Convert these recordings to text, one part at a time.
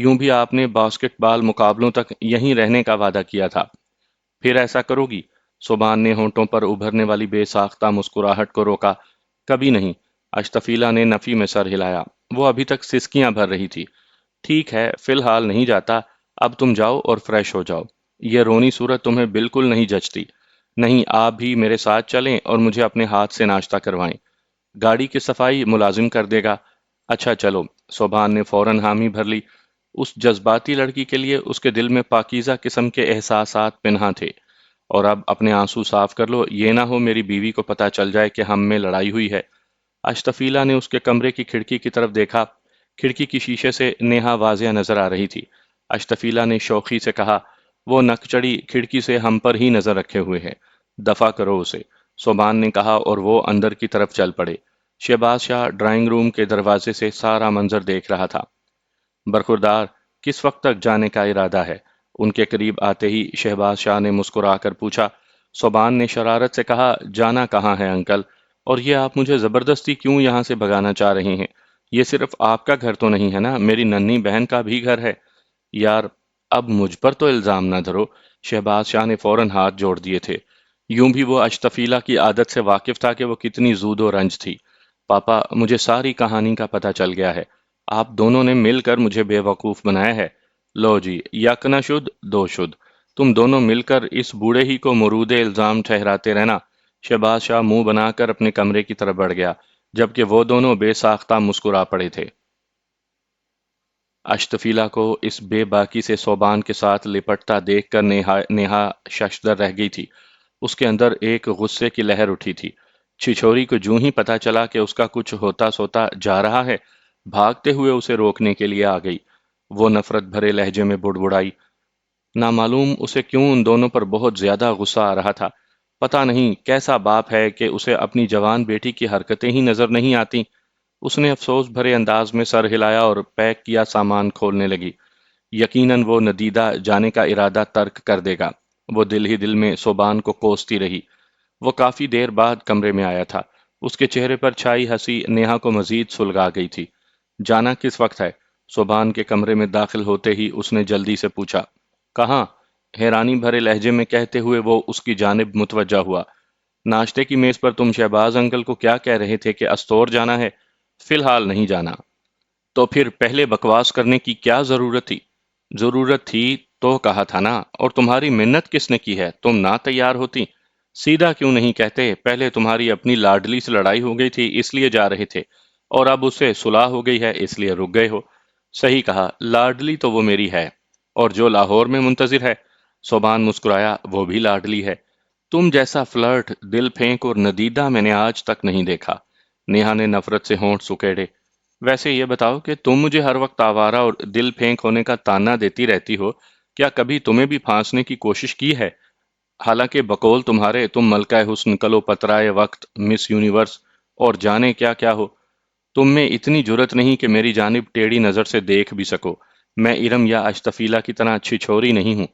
یوں بھی آپ نے باسکٹ بال مقابلوں تک یہیں رہنے کا وعدہ کیا تھا۔ پھر ایسا کرو گی؟ صوبان نے ہونٹوں پر ابھرنے والی بے ساختہ مسکراہٹ کو روکا۔ کبھی نہیں۔ اشتفیلہ نے نفی میں سر ہلایا۔ وہ ابھی تک سسکیاں بھر رہی تھی۔ ٹھیک ہے، فی الحال نہیں جاتا۔ اب تم جاؤ اور فریش ہو جاؤ۔ یہ رونی صورت تمہیں بالکل نہیں جچتی۔ نہیں، آپ بھی میرے ساتھ چلیں اور مجھے اپنے ہاتھ سے ناشتہ کروائیں۔ گاڑی کی صفائی ملازم کر دے گا۔ اچھا چلو۔ صوبان نے فوراً حامی بھر لی۔ اس جذباتی لڑکی کے لیے اس کے دل میں پاکیزہ قسم کے احساسات پنہاں تھے۔ اور اب اپنے آنسو صاف کر لو، یہ نہ ہو میری بیوی کو پتہ چل جائے کہ ہم میں لڑائی ہوئی ہے۔ اشتفیلہ نے اس کے کمرے کی کھڑکی کی طرف دیکھا۔ کھڑکی کی شیشے سے نیہا واضح نظر آ رہی تھی۔ اشتفیلہ نے شوخی سے کہا، وہ نکچڑی کھڑکی سے ہم پر ہی نظر رکھے ہوئے ہے، دفع کرو اسے۔ صوبان نے کہا اور وہ اندر کی طرف چل پڑے۔ شہباز شاہ ڈرائنگ روم کے دروازے سے سارا منظر دیکھ رہا تھا۔ برخوردار، کس وقت تک جانے کا ارادہ ہے؟ ان کے قریب آتے ہی شہباز شاہ نے مسکرا کر پوچھا۔ صوبان نے شرارت سے کہا، جانا کہاں ہے انکل؟ اور یہ آپ مجھے زبردستی کیوں یہاں سے بھگانا چاہ رہے ہیں؟ یہ صرف آپ کا گھر تو نہیں ہے نا، میری ننھی بہن کا بھی گھر ہے۔ یار، اب مجھ پر تو الزام نہ دھرو۔ شہباز شاہ نے فوراً ہاتھ جوڑ دیے تھے۔ یوں بھی وہ اشتفیلہ کی عادت سے واقف تھا کہ وہ کتنی زود و رنج تھی۔ پاپا، مجھے ساری کہانی کا پتہ چل گیا ہے۔ آپ دونوں نے مل کر مجھے بے وقوف بنایا ہے۔ لو جی، یک نہ شد دو شد۔ تم دونوں مل کر اس بوڑھے ہی کو مورود الزام ٹھہراتے رہنا۔ شہباز شاہ منہ بنا کر اپنے کمرے کی طرف بڑھ گیا، جبکہ وہ دونوں بے ساختہ مسکرا پڑے تھے۔ اشتفیلہ کو اس بے باکی سے صوبان کے ساتھ لپٹتا دیکھ کر نیہا ششدر رہ گئی تھی۔ اس کے اندر ایک غصے کی لہر اٹھی تھی۔ چھچوری کو جوں ہی پتا چلا کہ اس کا کچھ ہوتا سوتا جا رہا ہے، بھاگتے ہوئے اسے روکنے کے لیے آ گئی۔ وہ نفرت بھرے لہجے میں بڑبڑائی۔ نامعلوم اسے کیوں ان دونوں پر بہت زیادہ غصہ آ رہا تھا۔ پتہ نہیں کیسا باپ ہے کہ اسے اپنی جوان بیٹی کی حرکتیں ہی نظر نہیں آتی۔ اس نے افسوس بھرے انداز میں سر ہلایا اور پیک کیا سامان کھولنے لگی۔ یقیناً وہ ندیدہ جانے کا ارادہ ترک کر دے گا۔ وہ دل ہی دل میں صوبان کو کوستی رہی۔ وہ کافی دیر بعد کمرے میں آیا تھا۔ اس کے چہرے پر چھائی ہنسی نیہا کو مزید سلگا گئی تھی۔ جانا کس وقت ہے؟ صوبان کے کمرے میں داخل ہوتے ہی اس نے جلدی سے پوچھا۔ کہاں؟ حیرانی بھرے لہجے میں کہتے ہوئے وہ اس کی جانب متوجہ ہوا۔ ناشتے کی میز پر تم شہباز انکل کو کیا کہہ رہے تھے کہ استور جانا ہے؟ فی الحال نہیں جانا۔ تو پھر پہلے بکواس کرنے کی کیا ضرورت تھی؟ ضرورت تھی تو کہا تھا نا، اور تمہاری منت کس نے کی ہے؟ تم نہ تیار ہوتی؟ سیدھا کیوں نہیں کہتے؟ پہلے تمہاری اپنی لاڈلی سے لڑائی ہو گئی تھی اس لیے جا رہے تھے، اور اب اس سے صلح ہو گئی ہے اس لیے رک گئے ہو۔ صحیح کہا، لاڈلی تو وہ میری ہے، اور جو لاہور میں منتظر ہے، صوبان مسکرایا، وہ بھی لاڈلی ہے۔ تم جیسا فلرٹ، دل پھینک اور ندیدہ میں نے آج تک نہیں دیکھا۔ نیہا نے نفرت سے ہونٹ سکیڑے۔ ویسے یہ بتاؤ کہ تم مجھے ہر وقت آوارہ اور دل پھینک ہونے کا تانا دیتی رہتی ہو، کیا کبھی تمہیں بھی پھانسنے کی کوشش کی ہے؟ حالانکہ بقول تمہارے تم ملکہ حسن کلو پترائے وقت، مس یونیورس اور جانے کیا کیا ہو۔ تم میں اتنی جرت نہیں کہ میری جانب ٹیڑھی نظر سے دیکھ بھی سکو۔ میں ارم یا اشتفیلہ کی طرح اچھی چھوری نہیں ہوں۔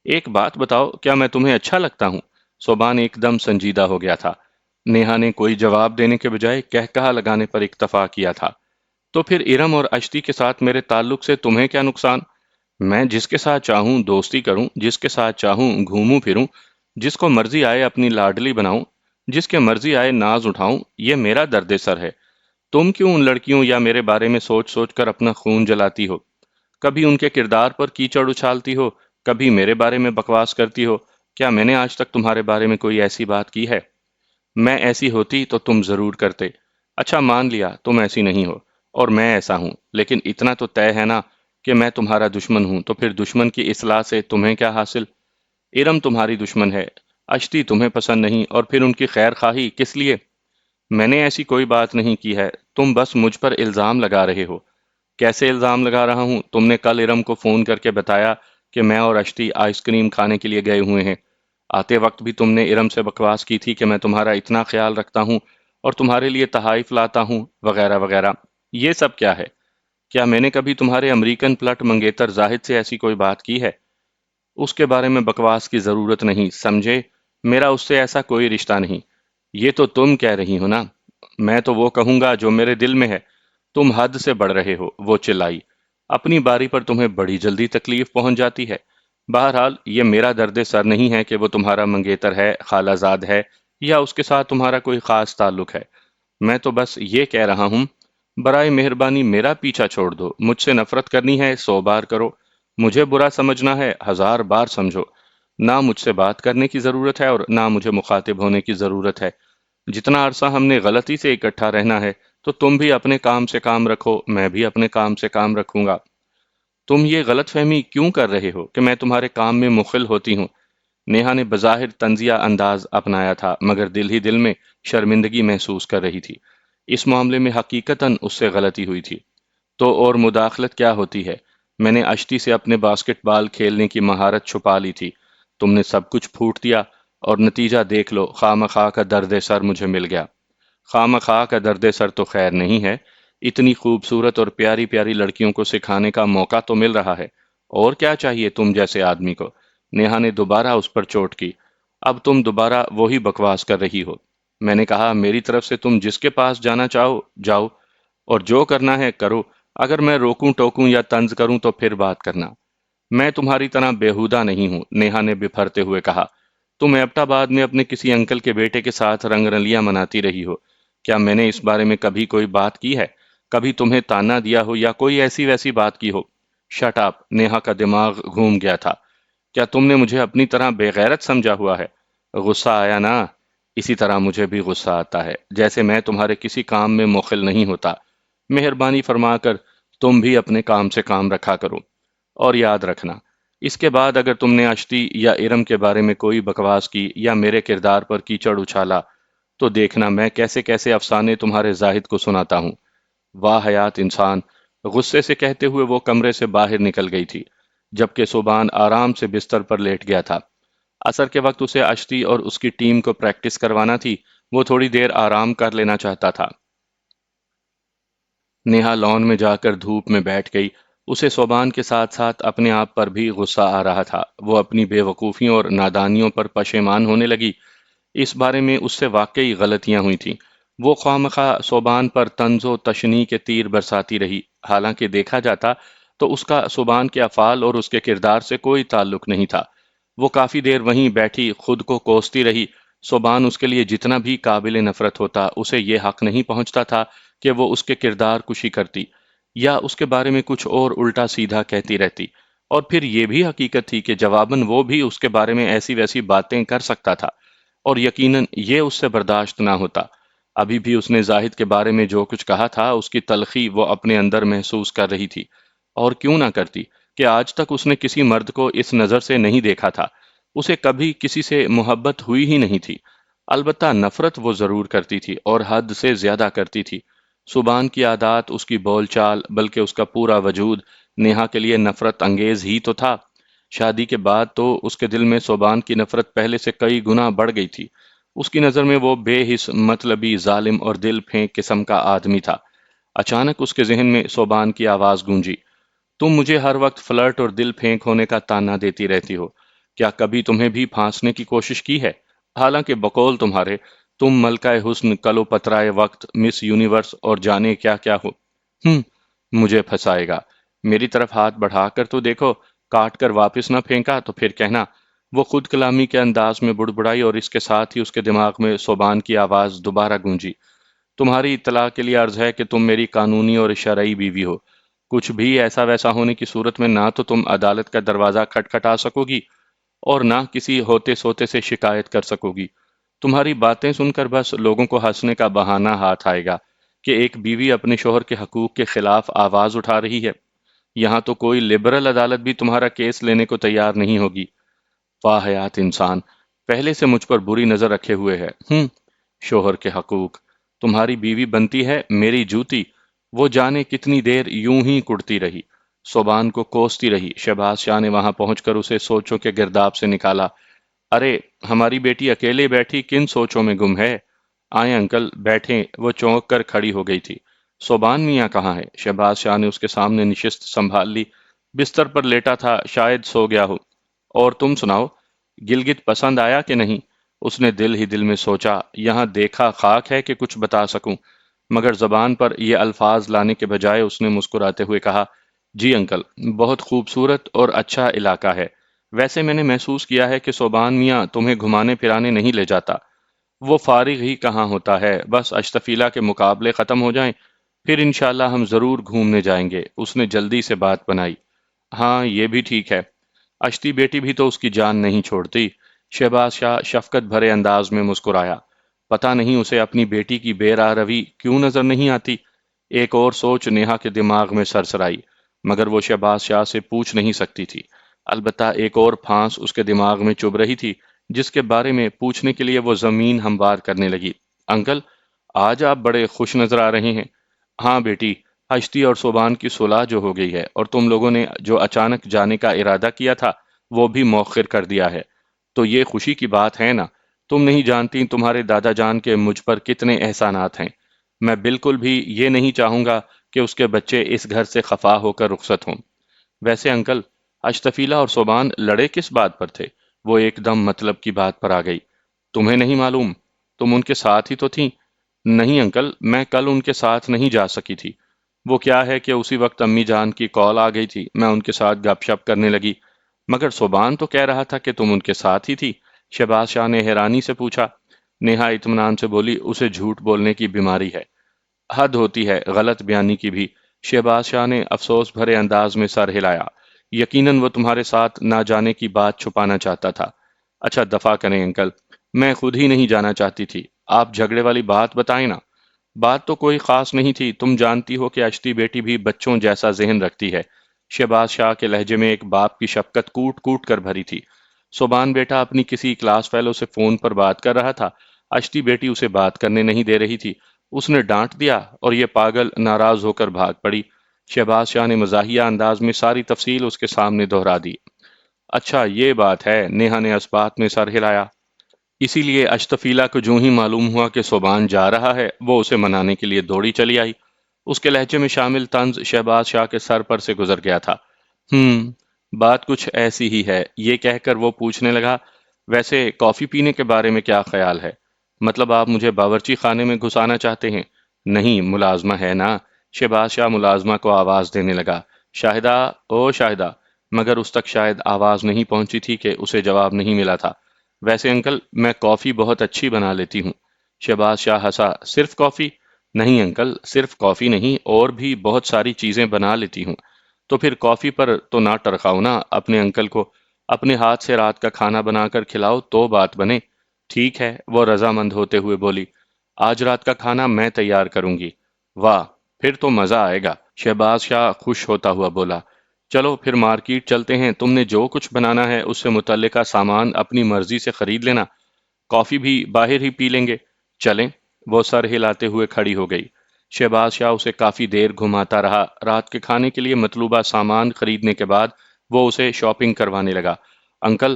ایک بات بتاؤ، کیا میں تمہیں اچھا لگتا ہوں؟ صوبان ایک دم سنجیدہ ہو گیا تھا۔ نیہا نے کوئی جواب دینے کے بجائے کہا لگانے پر اکتفا کیا تھا۔ تو پھر ارم اور اشتی کے ساتھ میرے تعلق سے تمہیں کیا نقصان؟ میں جس کے ساتھ چاہوں دوستی کروں، جس کے ساتھ چاہوں گھوموں پھروں، جس کو مرضی آئے اپنی لاڈلی بناؤں، جس کے مرضی آئے ناز اٹھاؤں، یہ میرا درد سر ہے۔ تم کیوں ان لڑکیوں یا میرے بارے میں سوچ سوچ کر اپنا خون جلاتی ہو؟ کبھی ان کے کردار پر کیچڑ اچھالتی ہو، کبھی میرے بارے میں بکواس کرتی ہو۔ کیا میں نے آج تک تمہارے بارے میں کوئی ایسی بات کی ہے؟ میں ایسی ہوتی تو تم ضرور کرتے۔ اچھا مان لیا تم ایسی نہیں ہو، اور میں ایسا ہوں، لیکن اتنا تو طے ہے نا کہ میں تمہارا دشمن ہوں، تو پھر دشمن کی اصلاح سے تمہیں کیا حاصل؟ ارم تمہاری دشمن ہے، اشتی تمہیں پسند نہیں، اور پھر ان کی خیر خواہی کس لیے؟ میں نے ایسی کوئی بات نہیں کی ہے، تم بس مجھ پر الزام لگا رہے ہو۔ کیسے الزام لگا رہا ہوں؟ تم نے کل ارم کو فون کر کے بتایا کہ میں اور اشتی آئس کریم کھانے کے لیے گئے ہوئے ہیں۔ آتے وقت بھی تم نے ارم سے بکواس کی تھی کہ میں تمہارا اتنا خیال رکھتا ہوں اور تمہارے لیے تحائف لاتا ہوں، وغیرہ وغیرہ۔ یہ سب کیا ہے؟ کیا میں نے کبھی تمہارے امریکن پلٹ منگیتر زاہد سے ایسی کوئی بات کی ہے؟ اس کے بارے میں بکواس کی ضرورت نہیں، سمجھے؟ میرا اس سے ایسا کوئی رشتہ نہیں۔ یہ تو تم کہہ رہی ہو نا، میں تو وہ کہوں گا جو میرے دل میں ہے۔ تم حد سے بڑھ رہے ہو، وہ چلائی۔ اپنی باری پر تمہیں بڑی جلدی تکلیف پہنچ جاتی ہے۔ بہرحال یہ میرا درد سر نہیں ہے کہ وہ تمہارا منگیتر ہے، خالہ زاد ہے، یا اس کے ساتھ تمہارا کوئی خاص تعلق ہے۔ میں تو بس یہ کہہ رہا ہوں، برائے مہربانی میرا پیچھا چھوڑ دو۔ مجھ سے نفرت کرنی ہے 100 بار کرو، مجھے برا سمجھنا ہے 1000 بار سمجھو۔ نہ مجھ سے بات کرنے کی ضرورت ہے اور نہ مجھے مخاطب ہونے کی ضرورت ہے۔ جتنا عرصہ ہم نے غلطی سے اکٹھا رہنا ہے، تو تم بھی اپنے کام سے کام رکھو، میں بھی اپنے کام سے کام رکھوں گا۔ تم یہ غلط فہمی کیوں کر رہے ہو کہ میں تمہارے کام میں مخل ہوتی ہوں؟ نیہا نے بظاہر طنزیہ انداز اپنایا تھا، مگر دل ہی دل میں شرمندگی محسوس کر رہی تھی۔ اس معاملے میں حقیقتاً اس سے غلطی ہوئی تھی۔ تو اور مداخلت کیا ہوتی ہے؟ میں نے اشتی سے اپنے باسکٹ بال کھیلنے کی مہارت چھپا لی تھی۔ تم نے سب کچھ پھوٹ دیا، اور نتیجہ دیکھ لو، خواہ مخواہ کا درد سر مجھے مل گیا۔ خواہ مخواہ کا درد سر تو خیر نہیں ہے، اتنی خوبصورت اور پیاری پیاری لڑکیوں کو سکھانے کا موقع تو مل رہا ہے۔ اور کیا چاہیے تم جیسے آدمی کو؟ نیہا نے دوبارہ اس پر چوٹ کی۔ اب تم دوبارہ وہی بکواس کر رہی ہو۔ میں نے کہا میری طرف سے تم جس کے پاس جانا چاہو جاؤ، اور جو کرنا ہے کرو۔ اگر میں روکوں ٹوکوں یا طنز کروں تو پھر بات کرنا۔ میں تمہاری طرح بیہودہ نہیں ہوں، نیہا نے بپھرتے ہوئے کہا۔ تم ایبٹ آباد میں اپنے کسی انکل کے بیٹے کے ساتھ رنگ رلیاں مناتی رہی ہو۔ کیا میں نے اس بارے میں کبھی کوئی بات کی ہے؟ کبھی تمہیں تانا دیا ہو یا کوئی ایسی ویسی بات کی ہو؟ Shut up! نیہا کا دماغ گھوم گیا تھا۔ کیا تم نے مجھے اپنی طرح بے غیرت سمجھا ہوا ہے؟ غصہ آیا نا؟ اسی طرح مجھے بھی غصہ آتا ہے، جیسے میں تمہارے کسی کام میں مخل نہیں ہوتا۔ مہربانی فرما کر تم بھی اپنے کام سے کام رکھا کرو۔ اور یاد رکھنا، اس کے بعد اگر تم نے اشتی یا ارم کے بارے میں کوئی بکواس کی یا میرے کردار پر کیچڑ اچھالا، تو دیکھنا میں کیسے کیسے افسانے تمہارے زاہد کو سناتا ہوں۔ واہ حیات انسان! غصے سے کہتے ہوئے وہ کمرے سے باہر نکل گئی تھی، جبکہ صوبان آرام سے بستر پر لیٹ گیا تھا۔ عصر کے وقت اسے اشتی اور اس کی ٹیم کو پریکٹس کروانا تھی، وہ تھوڑی دیر آرام کر لینا چاہتا تھا۔ نیہا لان میں جا کر دھوپ میں بیٹھ گئی۔ اسے صوبان کے ساتھ ساتھ اپنے آپ پر بھی غصہ آ رہا تھا۔ وہ اپنی بے وقوفیوں اور نادانیوں پر پشیمان ہونے لگی۔ اس بارے میں اس سے واقعی غلطیاں ہوئی تھیں۔ وہ خواہ مخواہ صوبان پر طنز و تشنیع کے تیر برساتی رہی، حالانکہ دیکھا جاتا تو اس کا صوبان کے افعال اور اس کے کردار سے کوئی تعلق نہیں تھا۔ وہ کافی دیر وہیں بیٹھی خود کو کوستی رہی۔ صوبان اس کے لیے جتنا بھی قابل نفرت ہوتا، اسے یہ حق نہیں پہنچتا تھا کہ وہ اس کے کردار کشی کرتی یا اس کے بارے میں کچھ اور الٹا سیدھا کہتی رہتی۔ اور پھر یہ بھی حقیقت تھی کہ جواباً وہ بھی اس کے بارے میں ایسی ویسی باتیں کر سکتا تھا، اور یقیناً یہ اس سے برداشت نہ ہوتا۔ ابھی بھی اس نے زاہد کے بارے میں جو کچھ کہا تھا، اس کی تلخی وہ اپنے اندر محسوس کر رہی تھی۔ اور کیوں نہ کرتی کہ آج تک اس نے کسی مرد کو اس نظر سے نہیں دیکھا تھا۔ اسے کبھی کسی سے محبت ہوئی ہی نہیں تھی۔ البتہ نفرت وہ ضرور کرتی تھی، اور حد سے زیادہ کرتی تھی۔ صوبان کی عادات، اس کی بول چال، بلکہ اس کا پورا وجود نیہا کے لیے نفرت انگیز ہی تو تھا۔ شادی کے بعد تو اس کے دل میں صوبان کی نفرت پہلے سے کئی گنا بڑھ گئی تھی۔ اس کی نظر میں وہ بے حس، مطلبی، ظالم اور دل پھینک قسم کا آدمی تھا۔ اچانک اس کے ذہن میں صوبان کی آواز گونجی۔ تم مجھے ہر وقت فلرٹ اور دل پھینک ہونے کا تانا دیتی رہتی ہو، کیا کبھی تمہیں بھی پھانسنے کی کوشش کی ہے؟ حالانکہ بقول تمہارے، تم ملکہ حسن، کلو پترائے وقت، مس یونیورس اور جانے کیا کیا ہو۔ مجھے پھنسائے گا؟ میری طرف ہاتھ بڑھا کر تو دیکھو، کاٹ کر واپس نہ پھینکا تو پھر کہنا۔ وہ خود کلامی کے انداز میں بڑبڑائی، اور اس کے ساتھ ہی اس کے دماغ میں صوبان کی آواز دوبارہ گونجی۔ تمہاری اطلاع کے لیے عرض ہے کہ تم میری قانونی اور شرعی بیوی ہو۔ کچھ بھی ایسا ویسا ہونے کی صورت میں نہ تو تم عدالت کا دروازہ کھٹکھٹا سکو گی، اور نہ کسی ہوتے سوتے سے شکایت کر سکو گی۔ تمہاری باتیں سن کر بس لوگوں کو ہنسنے کا بہانہ ہاتھ آئے گا کہ ایک بیوی اپنے شوہر کے حقوق کے خلاف آواز اٹھا رہی ہے۔ یہاں تو کوئی لبرل عدالت بھی تمہارا کیس لینے کو تیار نہیں ہوگی۔ واہ حیات انسان! پہلے سے مجھ پر بری نظر رکھے ہوئے ہے۔ شوہر کے حقوق! تمہاری بیوی بنتی ہے میری جوتی۔ وہ جانے کتنی دیر یوں ہی کڑتی رہی، صوبان کو کوستی رہی۔ شہباز شاہ نے وہاں پہنچ کر اسے سوچوں کے گرداب سے نکالا۔ ارے ہماری بیٹی اکیلے بیٹھی کن سوچوں میں گم ہے؟ آئیں انکل بیٹھیں۔ وہ چونک کر کھڑی ہو گئی تھی۔ صوبان میاں کہاں ہے؟ شہباز شاہ نے اس کے سامنے نشست سنبھال لی۔ بستر پر لیٹا تھا، شاید سو گیا ہو۔ اور تم سناؤ، گلگت پسند آیا کہ نہیں؟ اس نے دل ہی دل میں سوچا، یہاں دیکھا خاک ہے کہ کچھ بتا سکوں، مگر زبان پر یہ الفاظ لانے کے بجائے اس نے مسکراتے ہوئے کہا، جی انکل، بہت خوبصورت اور اچھا علاقہ ہے۔ ویسے میں نے محسوس کیا ہے کہ صوبان میاں تمہیں گھمانے پھرانے نہیں لے جاتا۔ وہ فارغ ہی کہاں ہوتا ہے، بس اشتفیلہ کے مقابلے ختم ہو جائیں پھر انشاءاللہ ہم ضرور گھومنے جائیں گے۔ اس نے جلدی سے بات بنائی۔ ہاں یہ بھی ٹھیک ہے، اشتی بیٹی بھی تو اس کی جان نہیں چھوڑتی۔ شہباز شاہ شفقت بھرے انداز میں مسکرایا۔ پتہ نہیں اسے اپنی بیٹی کی بے راہ روی کیوں نظر نہیں آتی۔ ایک اور سوچ نیہا کے دماغ میں سرسرائی، مگر وہ شہباز شاہ سے پوچھ نہیں سکتی تھی۔ البتہ ایک اور پھانس اس کے دماغ میں چبھ رہی تھی، جس کے بارے میں پوچھنے کے لیے وہ زمین ہموار کرنے لگی۔ انکل، آج آپ بڑے خوش نظر آ رہے ہیں۔ ہاں بیٹی، ہشتی اور صوبان کی صلح جو ہو گئی ہے، اور تم لوگوں نے جو اچانک جانے کا ارادہ کیا تھا وہ بھی مؤخر کر دیا ہے، تو یہ خوشی کی بات ہے نا۔ تم نہیں جانتی تمہارے دادا جان کے مجھ پر کتنے احسانات ہیں۔ میں بالکل بھی یہ نہیں چاہوں گا کہ اس کے بچے اس گھر سے خفا ہو کر رخصت ہوں۔ ویسے انکل، اشتفیلہ اور صوبان لڑے کس بات پر تھے؟ وہ ایک دم مطلب کی بات پر آ گئی۔ تمہیں نہیں معلوم؟ تم ان کے ساتھ ہی تو تھیں۔ نہیں انکل، میں کل ان کے ساتھ نہیں جا سکی تھی۔ وہ کیا ہے کہ اسی وقت امی جان کی کال آ گئی تھی، میں ان کے ساتھ گپ شپ کرنے لگی۔ مگر صوبان تو کہہ رہا تھا کہ تم ان کے ساتھ ہی تھی۔ شہباز شاہ نے حیرانی سے پوچھا۔ نیہا اطمینان سے بولی، اسے جھوٹ بولنے کی بیماری ہے۔ حد ہوتی ہے غلط بیانی کی بھی۔ شہباز شاہ نے افسوس بھرے انداز میں سر ہلایا۔ یقیناً وہ تمہارے ساتھ نہ جانے کی بات چھپانا چاہتا تھا۔ اچھا دفع کریں انکل، میں خود ہی نہیں جانا چاہتی تھی۔ آپ جھگڑے والی بات بتائیں نا۔ بات تو کوئی خاص نہیں تھی، تم جانتی ہو کہ اشتی بیٹی بھی بچوں جیسا ذہن رکھتی ہے۔ شہباز شاہ کے لہجے میں ایک باپ کی شفقت کوٹ کوٹ کر بھری تھی۔ صوبان بیٹا اپنی کسی کلاس فیلو سے فون پر بات کر رہا تھا، اشتی بیٹی اسے بات کرنے نہیں دے رہی تھی۔ اس نے ڈانٹ دیا اور یہ پاگل ناراض ہو کر بھاگ پڑی۔ شہباز شاہ نے مزاحیہ انداز میں ساری تفصیل اس کے سامنے دہرا دی۔ اچھا یہ بات ہے، نیہا نے اس بات میں سر ہلایا۔ اسی لیے اشتفیلہ کو جو ہی معلوم ہوا کہ صوبان جا رہا ہے، وہ اسے منانے کے لیے دوڑی چلی آئی۔ اس کے لہجے میں شامل طنز شہباز شاہ کے سر پر سے گزر گیا تھا۔ بات کچھ ایسی ہی ہے، یہ کہہ کر وہ پوچھنے لگا، ویسے کافی پینے کے بارے میں کیا خیال ہے؟ مطلب آپ مجھے باورچی خانے میں گھسانا چاہتے ہیں؟ نہیں، ملازمہ ہے نا۔ شہباز شاہ ملازمہ کو آواز دینے لگا۔ شاہدہ، او شاہدہ، مگر اس تک شاید آواز نہیں پہنچی تھی کہ اسے جواب نہیں ملا تھا۔ ویسے انکل، میں کافی بہت اچھی بنا لیتی ہوں۔ شہباز شاہ ہنسا۔ صرف کافی؟ نہیں انکل، صرف کافی نہیں، اور بھی بہت ساری چیزیں بنا لیتی ہوں۔ تو پھر کافی پر تو نہ ٹرکاؤ نا اپنے انکل کو، اپنے ہاتھ سے رات کا کھانا بنا کر کھلاؤ تو بات بنے۔ ٹھیک ہے، وہ رضامند ہوتے ہوئے بولی، آج رات کا کھانا میں تیار کروں گی۔ واہ، پھر تو مزہ آئے گا، شہباز شاہ خوش ہوتا ہوا بولا۔ چلو پھر مارکیٹ چلتے ہیں، تم نے جو کچھ بنانا ہے اس سے متعلقہ سامان اپنی مرضی سے خرید لینا، کافی بھی باہر ہی پی لیں گے۔ چلیں۔ وہ سر ہلاتے ہوئے کھڑی ہو گئی۔ شہباز شاہ اسے کافی دیر گھماتا رہا۔ رات کے کھانے کے لیے مطلوبہ سامان خریدنے کے بعد وہ اسے شاپنگ کروانے لگا۔ انکل،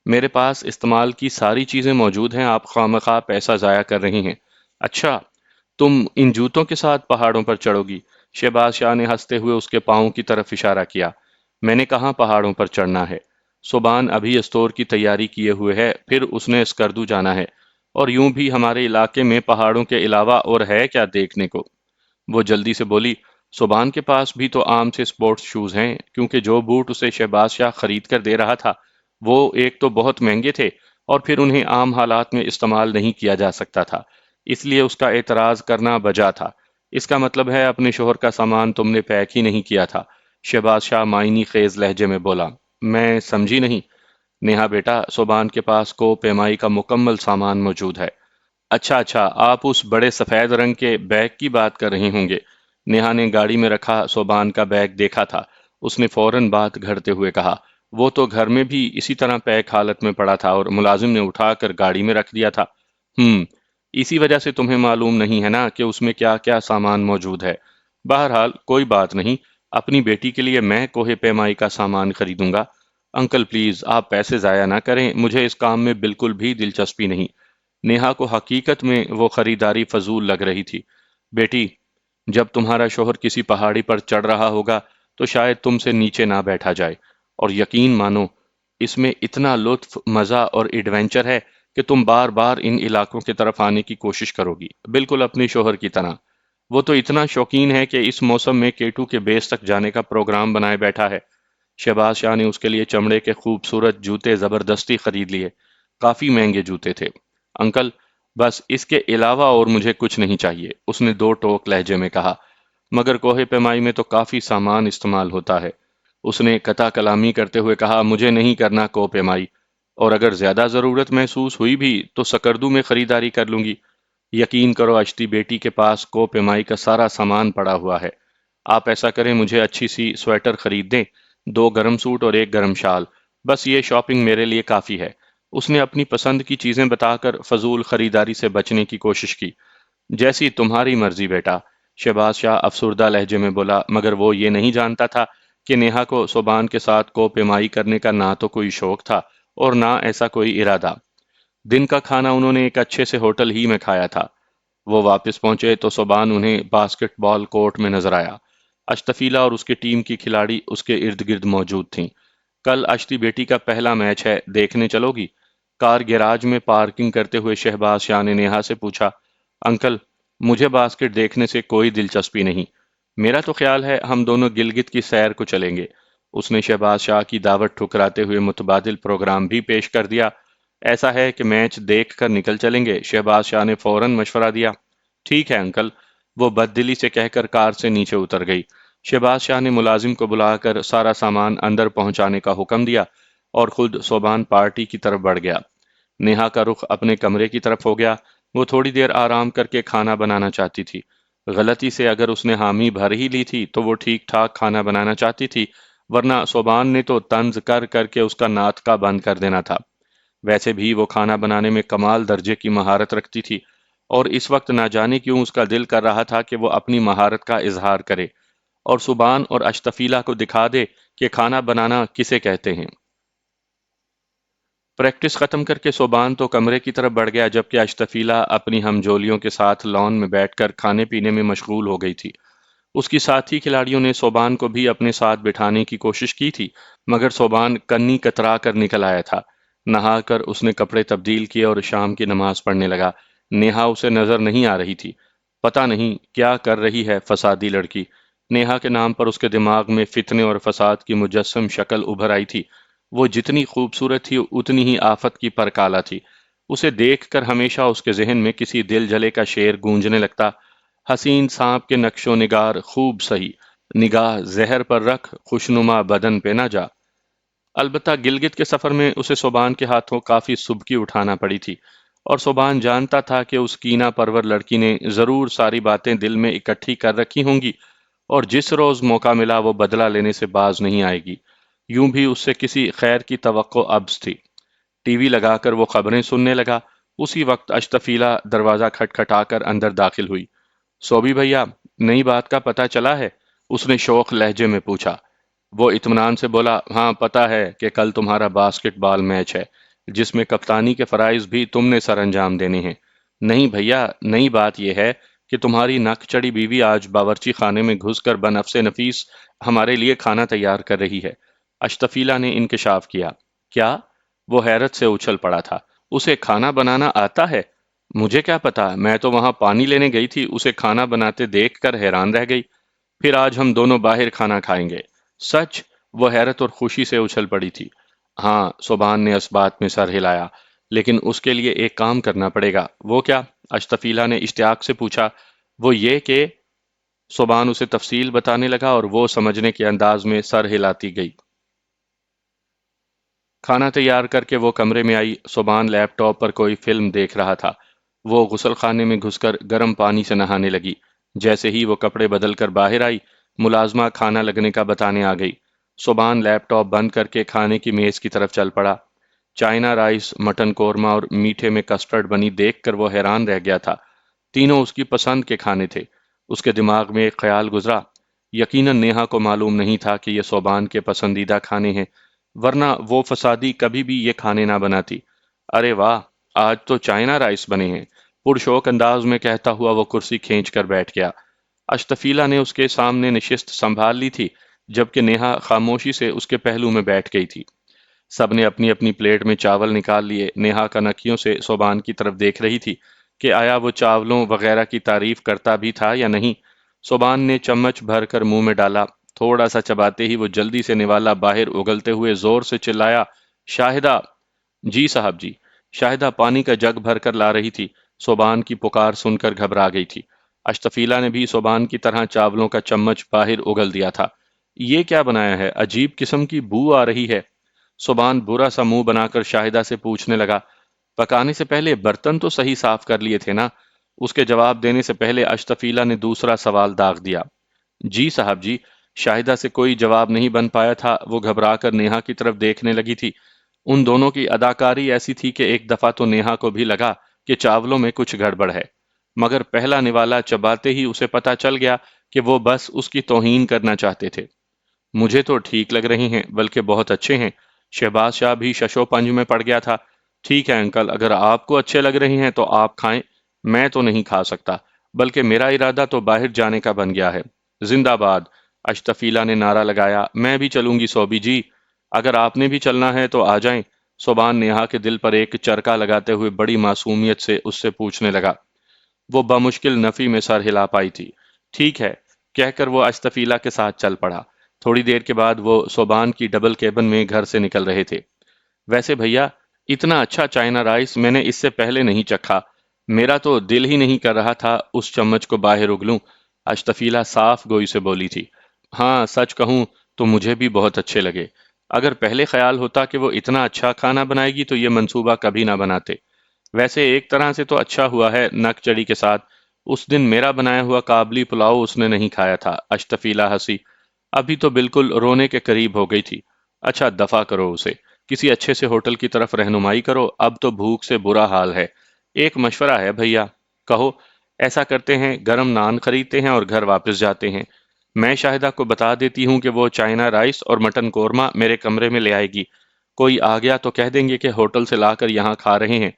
میرے پاس استعمال کی ساری چیزیں موجود ہیں، آپ خواہ مخواہ پیسہ ضائع کر رہی ہیں۔ اچھا، تم ان جوتوں کے ساتھ پہاڑوں پر چڑھو گی؟ شہباز شاہ نے ہنستے ہوئے اس کے پاؤں کی طرف اشارہ کیا۔ میں نے کہاں پہاڑوں پر چڑھنا ہے؟ صوبان ابھی اسٹور کی تیاری کیے ہوئے ہے، پھر اس نے اسکردو جانا ہے، اور یوں بھی ہمارے علاقے میں پہاڑوں کے علاوہ اور ہے کیا دیکھنے کو؟ وہ جلدی سے بولی، صوبان کے پاس بھی تو عام سے سپورٹس شوز ہیں، کیونکہ جو بوٹ اسے شہباز شاہ خرید کر دے رہا تھا وہ ایک تو بہت مہنگے تھے، اور پھر انہیں عام حالات میں استعمال نہیں کیا جا سکتا تھا، اس لیے اس کا اعتراض کرنا بجا تھا۔ اس کا مطلب ہے اپنے شوہر کا سامان تم نے پیک ہی نہیں کیا تھا؟ شہباز شاہ معنی خیز لہجے میں بولا۔ میں سمجھی نہیں۔ نیہا بیٹا، صوبان کے پاس کو پیمائی کا مکمل سامان موجود ہے۔ اچھا اچھا، آپ اس بڑے سفید رنگ کے بیگ کی بات کر رہے ہوں گے۔ نیہا نے گاڑی میں رکھا صوبان کا بیگ دیکھا تھا۔ اس نے فوراً بات گھڑتے ہوئے کہا، وہ تو گھر میں بھی اسی طرح پیک حالت میں پڑا تھا اور ملازم نے اٹھا کر گاڑی میں رکھ دیا تھا۔ اسی وجہ سے تمہیں معلوم نہیں ہے نا کہ اس میں کیا کیا سامان موجود ہے۔ بہرحال کوئی بات نہیں، اپنی بیٹی کے لیے میں کوہ پیمائی کا سامان خریدوں گا۔ انکل پلیز، آپ پیسے ضائع نہ کریں، مجھے اس کام میں بالکل بھی دلچسپی نہیں۔ نیہا کو حقیقت میں وہ خریداری فضول لگ رہی تھی۔ بیٹی، جب تمہارا شوہر کسی پہاڑی پر چڑھ رہا ہوگا تو شاید تم سے نیچے نہ بیٹھا جائے، اور یقین مانو اس میں اتنا لطف، مزہ اور ایڈونچر ہے کہ تم بار بار ان علاقوں کی طرف آنے کی کوشش کرو گی، بالکل اپنے شوہر کی طرح۔ وہ تو اتنا شوقین ہے کہ اس موسم میں کیٹو کے بیس تک جانے کا پروگرام بنائے بیٹھا ہے۔ شہباز شاہ نے اس کے لیے چمڑے کے خوبصورت جوتے زبردستی خرید لیے۔ کافی مہنگے جوتے تھے۔ انکل، بس اس کے علاوہ اور مجھے کچھ نہیں چاہیے، اس نے دو ٹوک لہجے میں کہا۔ مگر کوہ پیمائی میں تو کافی سامان استعمال ہوتا ہے۔ اس نے قطع کلامی کرتے ہوئے کہا، مجھے نہیں کرنا کوہ پیمائی، اور اگر زیادہ ضرورت محسوس ہوئی بھی تو سکردو میں خریداری کر لوں گی۔ یقین کرو اشتی بیٹی کے پاس کوہ پیمائی کا سارا سامان پڑا ہوا ہے۔ آپ ایسا کریں، مجھے اچھی سی سویٹر خرید دیں، دو گرم سوٹ اور ایک گرم شال، بس یہ شاپنگ میرے لیے کافی ہے۔ اس نے اپنی پسند کی چیزیں بتا کر فضول خریداری سے بچنے کی کوشش کی۔ جیسی تمہاری مرضی بیٹا، شہباز شاہ افسردہ لہجے میں بولا، مگر وہ یہ نہیں جانتا تھا کہ نیہا کو صوبان کے ساتھ کو پیمائی کرنے کا نہ تو کوئی شوق تھا اور نہ ایسا کوئی ارادہ۔ دن کا کھانا انہوں نے ایک اچھے سے ہوٹل ہی میں کھایا تھا۔ وہ واپس پہنچے تو صوبان انہیں باسکٹ بال کورٹ میں نظر آیا۔ اشتفیلہ اور اس کی ٹیم کی کھلاڑی اس کے ارد گرد موجود تھیں۔ کل اشتی بیٹی کا پہلا میچ ہے، دیکھنے چلو گی؟ کار گیراج میں پارکنگ کرتے ہوئے شہباز شاہ نے نیہا سے پوچھا۔ انکل، مجھے باسکٹ دیکھنے سے کوئی دلچسپی نہیں۔ میرا تو خیال ہے ہم دونوں گلگت کی سیر کو چلیں گے۔ اس نے شہباز شاہ کی دعوت ٹھکراتے ہوئے متبادل پروگرام بھی پیش کر دیا۔ ایسا ہے کہ میچ دیکھ کر نکل چلیں گے، شہباز شاہ نے فوراً مشورہ دیا۔ ٹھیک ہے انکل، وہ بددلی سے کہہ کر کار سے نیچے اتر گئی۔ شہباز شاہ نے ملازم کو بلا کر سارا سامان اندر پہنچانے کا حکم دیا اور خود صوبان پارٹی کی طرف بڑھ گیا۔ نیہا کا رخ اپنے کمرے کی طرف ہو گیا۔ وہ تھوڑی دیر آرام کر کے کھانا بنانا چاہتی تھی۔ غلطی سے اگر اس نے حامی بھر ہی لی تھی تو وہ ٹھیک ٹھاک کھانا بنانا چاہتی تھی، ورنہ صوبان نے تو طنز کر کر کے اس کا ناطقہ بند کر دینا تھا۔ ویسے بھی وہ کھانا بنانے میں کمال درجے کی مہارت رکھتی تھی، اور اس وقت نہ جانے کیوں اس کا دل کر رہا تھا کہ وہ اپنی مہارت کا اظہار کرے اور صوبان اور اشتفیلہ کو دکھا دے کہ کھانا بنانا کسے کہتے ہیں۔ پریکٹس ختم کر کے صوبان تو کمرے کی طرف بڑھ گیا، جبکہ اشتفیلہ اپنی ہمجولیوں کے ساتھ لان میں بیٹھ کر کھانے پینے میں مشغول ہو گئی تھی۔ اس کی ساتھی کھلاڑیوں نے صوبان کو بھی اپنے ساتھ بٹھانے کی کوشش کی تھی، مگر صوبان کنی کترا کر نکل آیا تھا۔ نہا کر اس نے کپڑے تبدیل کیے اور شام کی نماز پڑھنے لگا۔ نیہا اسے نظر نہیں آ رہی تھی۔ پتہ نہیں کیا کر رہی ہے فسادی لڑکی۔ نیہا کے نام پر اس کے دماغ میں فتنے اور فساد کی مجسم شکل ابھر آئی تھی۔ وہ جتنی خوبصورت تھی اتنی ہی آفت کی پرکالا تھی۔ اسے دیکھ کر ہمیشہ اس کے ذہن میں کسی دل جلے کا شعر گونجنے لگتا: حسین سانپ کے نقش و نگار خوب سہی، نگاہ زہر پر رکھ خوشنما بدن پہ نہ جا۔ البتہ گلگت کے سفر میں اسے صوبان کے ہاتھوں کافی سبکی اٹھانا پڑی تھی، اور صوبان جانتا تھا کہ اس کینہ پرور لڑکی نے ضرور ساری باتیں دل میں اکٹھی کر رکھی ہوں گی، اور جس روز موقع ملا وہ بدلہ لینے سے باز نہیں آئے گی۔ یوں بھی اس سے کسی خیر کی توقع ابس تھی۔ ٹی وی لگا کر وہ خبریں سننے لگا۔ اسی وقت اشتفیلہ دروازہ کھٹکھٹا کر اندر داخل ہوئی۔ صوبی بھیا، نئی بات کا پتہ چلا ہے؟ اس نے شوق لہجے میں پوچھا۔ وہ اطمینان سے بولا، ہاں پتہ ہے کہ کل تمہارا باسکٹ بال میچ ہے، جس میں کپتانی کے فرائض بھی تم نے سر انجام دینے ہیں۔ نہیں بھیا، نئی بات یہ ہے کہ تمہاری نک چڑی بیوی آج باورچی خانے میں گھس کر بنفس نفیس ہمارے لیے کھانا تیار کر رہی ہے۔ اشتفیلہ نے انکشاف کیا۔ کیا؟ وہ حیرت سے اچھل پڑا تھا۔ اسے کھانا بنانا آتا ہے؟ مجھے کیا پتا، میں تو وہاں پانی لینے گئی تھی، اسے کھانا بناتے دیکھ کر حیران رہ گئی۔ پھر آج ہم دونوں باہر کھانا کھائیں گے۔ سچ؟ وہ حیرت اور خوشی سے اچھل پڑی تھی۔ ہاں، صوبان نے اس بات میں سر ہلایا، لیکن اس کے لیے ایک کام کرنا پڑے گا۔ وہ کیا؟ اشتفیلہ نے اشتیاق سے پوچھا۔ وہ یہ کہ صوبان اسے تفصیل بتانے لگا اور وہ سمجھنے کے انداز میں سر ہلاتی گئی۔ کھانا تیار کر کے وہ کمرے میں آئی۔ صوبان لیپ ٹاپ پر کوئی فلم دیکھ رہا تھا۔ وہ غسل خانے میں گھس کر گرم پانی سے نہانے لگی۔ جیسے ہی وہ کپڑے بدل کر باہر آئی، ملازمہ کھانا لگنے کا بتانے آ گئی۔ صوبان لیپ ٹاپ بند کر کے کھانے کی میز کی طرف چل پڑا۔ چائنا رائس، مٹن قورمہ اور میٹھے میں کسٹرڈ بنی دیکھ کر وہ حیران رہ گیا تھا۔ تینوں اس کی پسند کے کھانے تھے۔ اس کے دماغ میں ایک خیال گزرا: یقیناً نیہا کو معلوم نہیں تھا کہ یہ صوبان کے پسندیدہ کھانے ہیں، ورنہ وہ فسادی کبھی بھی یہ کھانے نہ بناتی۔ ارے واہ، آج تو چائنا رائس بنے ہیں، پرشوق انداز میں کہتا ہوا وہ کرسی کھینچ کر بیٹھ گیا۔ اشتفیلہ نے اس کے سامنے نشست سنبھال لی تھی، جبکہ نیہا خاموشی سے اس کے پہلو میں بیٹھ گئی تھی۔ سب نے اپنی اپنی پلیٹ میں چاول نکال لیے۔ نیہا کنکھیوں سے صوبان کی طرف دیکھ رہی تھی کہ آیا وہ چاولوں وغیرہ کی تعریف کرتا بھی تھا یا نہیں۔ صوبان نے چمچ بھر کر منہ میں ڈالا، تھوڑا سا چباتے ہی وہ جلدی سے نوالا باہر اگلتے ہوئے زور سے چلایا، شاہدہ! جی صاحب جی۔ شاہدہ پانی کا جگ بھر کر لا رہی تھی، صوبان کی پکار سن کر گھبرا گئی تھی۔ اشتفیلا نے بھی صوبان کی طرح چاولوں کا چمچ باہر اگل دیا تھا۔ یہ کیا بنایا ہے؟ عجیب قسم کی بو آ رہی ہے۔ صوبان برا سا منہ بنا کر شاہدہ سے پوچھنے لگا، پکانے سے پہلے برتن تو صحیح صاف کر لیے تھے نا؟ اس کے جواب دینے سے پہلے اشتفیلا نے دوسرا سوال داغ دیا۔ جی صاحب جی۔ شاہدہ سے کوئی جواب نہیں بن پایا تھا، وہ گھبرا کر نیہا کی طرف دیکھنے لگی تھی۔ ان دونوں کی اداکاری ایسی تھی کہ ایک دفعہ تو نیہا کو بھی لگا کہ چاولوں میں کچھ گڑبڑ ہے، مگر پہلا نوالا چباتے ہی اسے پتا چل گیا کہ وہ بس اس کی توہین کرنا چاہتے تھے۔ مجھے تو ٹھیک لگ رہی ہیں، بلکہ بہت اچھے ہیں۔ شہباز شاہ بھی ششو پنج میں پڑ گیا تھا۔ ٹھیک ہے انکل، اگر آپ کو اچھے لگ رہی ہیں تو آپ کھائیں، میں تو نہیں کھا سکتا، بلکہ میرا ارادہ تو باہر جانے کا بن گیا ہے۔ زندہ باد! اشتفیلا نے نعرہ لگایا، میں بھی چلوں گی صوبی جی۔ اگر آپ نے بھی چلنا ہے تو آ جائیں۔ صوبان نیہا کے دل پر ایک چرکا لگاتے ہوئے بڑی معصومیت سے اس سے پوچھنے لگا۔ وہ بمشکل نفی میں سر ہلا پائی تھی۔ ٹھیک ہے، کہہ کر وہ اشتفیلا کے ساتھ چل پڑا۔ تھوڑی دیر کے بعد وہ صوبان کی ڈبل کیبن میں گھر سے نکل رہے تھے۔ ویسے بھیا، اتنا اچھا چائنا رائس میں نے اس سے پہلے نہیں چکھا۔ میرا تو دل ہی نہیں کر رہا تھا اس چمچ کو باہر اگلوں۔ اشتفیلا صاف گوئی سے بولی تھی۔ ہاں، سچ کہوں تو مجھے بھی بہت اچھے لگے۔ اگر پہلے خیال ہوتا کہ وہ اتنا اچھا کھانا بنائے گی تو یہ منصوبہ کبھی نہ بناتے۔ ویسے ایک طرح سے تو اچھا ہوا ہے نک چڑی کے ساتھ۔ اس دن میرا بنایا ہوا کابلی پلاؤ اس نے نہیں کھایا تھا۔ اشتفیلا ہنسی۔ ابھی تو بالکل رونے کے قریب ہو گئی تھی۔ اچھا دفع کرو اسے، کسی اچھے سے ہوٹل کی طرف رہنمائی کرو، اب تو بھوک سے برا حال ہے۔ ایک مشورہ ہے بھیا، کہو۔ ایسا کرتے ہیں، گرم نان خریدتے ہیں اور گھر واپس جاتے ہیں۔ میں شاہدہ کو بتا دیتی ہوں کہ وہ چائنا رائس اور مٹن قورمہ میرے کمرے میں لے آئے گی۔ کوئی آ گیا تو کہہ دیں گے کہ ہوٹل سے لا کر یہاں کھا رہے ہیں۔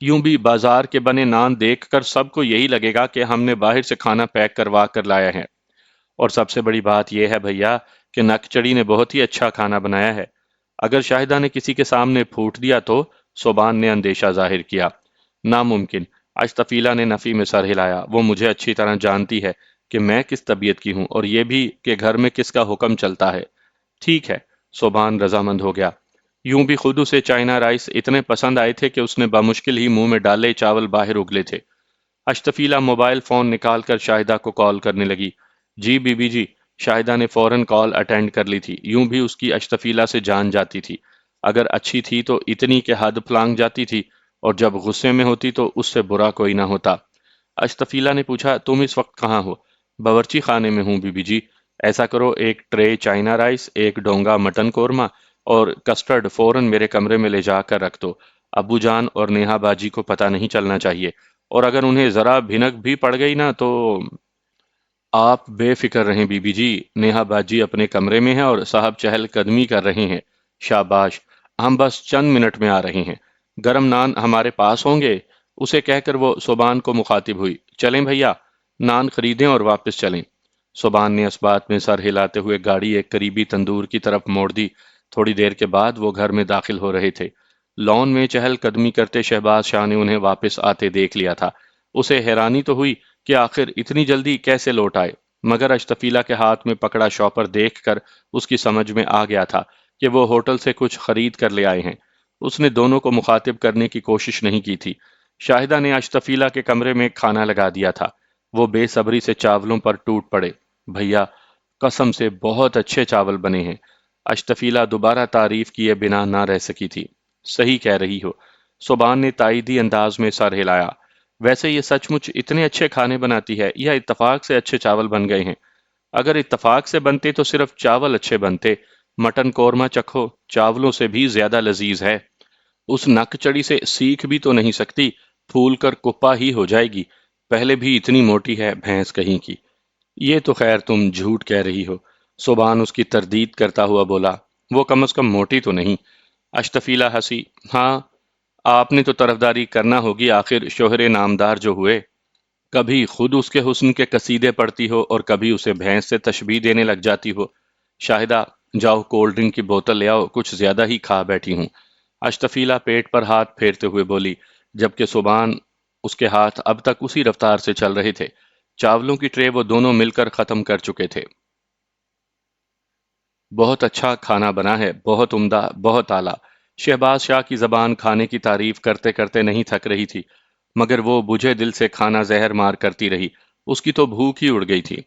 یوں بھی بازار کے بنے نان دیکھ کر سب کو یہی لگے گا کہ ہم نے باہر سے کھانا پیک کروا کر لایا ہے۔ اور سب سے بڑی بات یہ ہے بھیا کہ نک چڑی نے بہت ہی اچھا کھانا بنایا ہے۔ اگر شاہدہ نے کسی کے سامنے پھوٹ دیا تو؟ صوبان نے اندیشہ ظاہر کیا۔ ناممکن۔ اشتفیلا نے نفی میں سر ہلایا۔ وہ مجھے اچھی طرح جانتی ہے کہ میں کس طبیعت کی ہوں، اور یہ بھی کہ گھر میں کس کا حکم چلتا ہے۔ ٹھیک ہے، صوبان رضامند ہو گیا۔ یوں بھی خود اسے چائنا رائس اتنے پسند آئے تھے کہ اس نے بمشکل ہی منہ میں ڈالے چاول باہر اگلے تھے۔ اشتفیلا موبائل فون نکال کر شاہدہ کو کال کرنے لگی۔ جی بی بی جی۔ شاہدہ نے فوراً کال اٹینڈ کر لی تھی۔ یوں بھی اس کی اشتفیلا سے جان جاتی تھی۔ اگر اچھی تھی تو اتنی کہ حد پھلانگ جاتی تھی، اور جب غصے میں ہوتی تو اس سے برا کوئی نہ ہوتا۔ اشتفیلا نے پوچھا، تم اس وقت کہاں ہو؟ باورچی خانے میں ہوں بی بی جی۔ ایسا کرو، ایک ٹرے چائنا رائس، ایک ڈونگا مٹن قورمہ اور کسٹرڈ فوراً میرے کمرے میں لے جا کر رکھ دو۔ ابو جان اور نیہا باجی کو پتہ نہیں چلنا چاہیے، اور اگر انہیں ذرا بھنک بھی پڑ گئی نا تو… آپ بے فکر رہیں بی بی جی، نیہا باجی اپنے کمرے میں ہیں اور صاحب چہل قدمی کر رہے ہیں۔ شاباش، ہم بس چند منٹ میں آ رہے ہیں۔ گرم نان ہمارے پاس ہوں گے؟ اسے کہہ کر وہ صوبان کو مخاطب ہوئی۔ چلیں بھیا، نان خریدیں اور واپس چلیں۔ صوبان نے اس بات میں سر ہلاتے ہوئے گاڑی ایک قریبی تندور کی طرف موڑ دی۔ تھوڑی دیر کے بعد وہ گھر میں داخل ہو رہے تھے۔ لان میں چہل قدمی کرتے شہباز شاہ نے انہیں واپس آتے دیکھ لیا تھا۔ اسے حیرانی تو ہوئی کہ آخر اتنی جلدی کیسے لوٹ آئے، مگر اشتفیلا کے ہاتھ میں پکڑا شاپر دیکھ کر اس کی سمجھ میں آ گیا تھا کہ وہ ہوٹل سے کچھ خرید کر لے آئے ہیں۔ اس نے دونوں کو مخاطب کرنے کی کوشش نہیں کی تھی۔ شاہدہ نے اشتفیلا کے کمرے میں کھانا لگا دیا تھا۔ وہ بے صبری سے چاولوں پر ٹوٹ پڑے۔ بھیا، قسم سے بہت اچھے چاول بنے ہیں۔ اشتفیلا دوبارہ تعریف کیے بنا نہ رہ سکی تھی۔ صحیح کہہ رہی ہو۔ صوبان نے تائیدی انداز میں سر ہلایا۔ ویسے یہ سچ مچ اتنے اچھے کھانے بناتی ہے یا اتفاق سے اچھے چاول بن گئے ہیں؟ اگر اتفاق سے بنتے تو صرف چاول اچھے بنتے۔ مٹن قورمہ چکھو، چاولوں سے بھی زیادہ لذیذ ہے۔ اس نک چڑی سے سیکھ بھی تو نہیں سکتی، پھول کر کپا ہی ہو جائے گی۔ پہلے بھی اتنی موٹی ہے بھینس کہیں کی۔ یہ تو خیر تم جھوٹ کہہ رہی ہو، صوبان اس کی تردید کرتا ہوا بولا۔ وہ کم از کم موٹی تو نہیں۔ اشتفیلا ہنسی۔ ہاں، آپ نے تو طرفداری کرنا ہوگی، آخر شوہر نامدار جو ہوئے۔ کبھی خود اس کے حسن کے قصیدے پڑھتی ہو اور کبھی اسے بھینس سے تشبیہ دینے لگ جاتی ہو۔ شاہدہ، جاؤ کولڈ ڈرنک کی بوتل لے آؤ، کچھ زیادہ ہی کھا بیٹھی ہوں۔ اشتفیلا پیٹ پر ہاتھ پھیرتے ہوئے بولی، جبکہ صوبان اس کے ہاتھ اب تک اسی رفتار سے چل رہے تھے۔ چاولوں کی ٹرے وہ دونوں مل کر ختم کر چکے تھے۔ بہت اچھا کھانا بنا ہے، بہت عمدہ، بہت اعلیٰ۔ شہباز شاہ کی زبان کھانے کی تعریف کرتے کرتے نہیں تھک رہی تھی، مگر وہ بجھے دل سے کھانا زہر مار کرتی رہی۔ اس کی تو بھوک ہی اڑ گئی تھی۔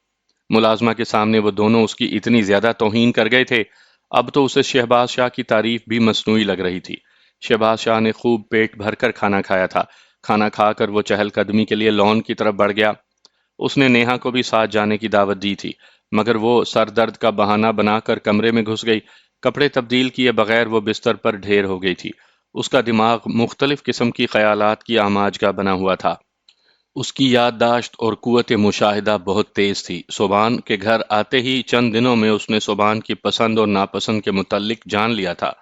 ملازمہ کے سامنے وہ دونوں اس کی اتنی زیادہ توہین کر گئے تھے، اب تو اسے شہباز شاہ کی تعریف بھی مصنوعی لگ رہی تھی۔ شہباز شاہ نے خوب پیٹ بھر کر کھانا کھایا تھا۔ کھانا کھا کر وہ چہل قدمی کے لیے لان کی طرف بڑھ گیا۔ اس نے نیہا کو بھی ساتھ جانے کی دعوت دی تھی، مگر وہ سر درد کا بہانہ بنا کر کمرے میں گھس گئی۔ کپڑے تبدیل کیے بغیر وہ بستر پر ڈھیر ہو گئی تھی۔ اس کا دماغ مختلف قسم کی خیالات کی آماج کا بنا ہوا تھا۔ اس کی یادداشت اور قوت مشاہدہ بہت تیز تھی۔ صوبان کے گھر آتے ہی چند دنوں میں اس نے صوبان کی پسند اور ناپسند کے متعلق جان لیا تھا۔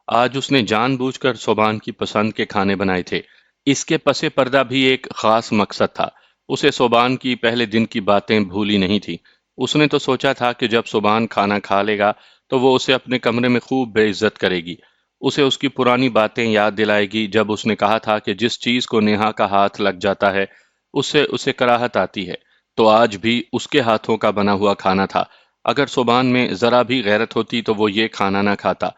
آج اس نے جان بوجھ کر صوبان کی پسند کے کھانے بنائے تھے۔ اس کے پس پردہ بھی ایک خاص مقصد تھا۔ اسے صوبان کی پہلے دن کی باتیں بھولی نہیں تھی۔ اس نے تو سوچا تھا کہ جب صوبان کھانا کھا لے گا تو وہ اسے اپنے کمرے میں خوب بے عزت کرے گی۔ اسے اس کی پرانی باتیں یاد دلائے گی، جب اس نے کہا تھا کہ جس چیز کو نیہا کا ہاتھ لگ جاتا ہے اس سے اسے کراہت آتی ہے، تو آج بھی اس کے ہاتھوں کا بنا ہوا کھانا تھا۔ اگر صوبان میں ذرا بھی غیرت ہوتی تو وہ یہ کھانا نہ کھاتا۔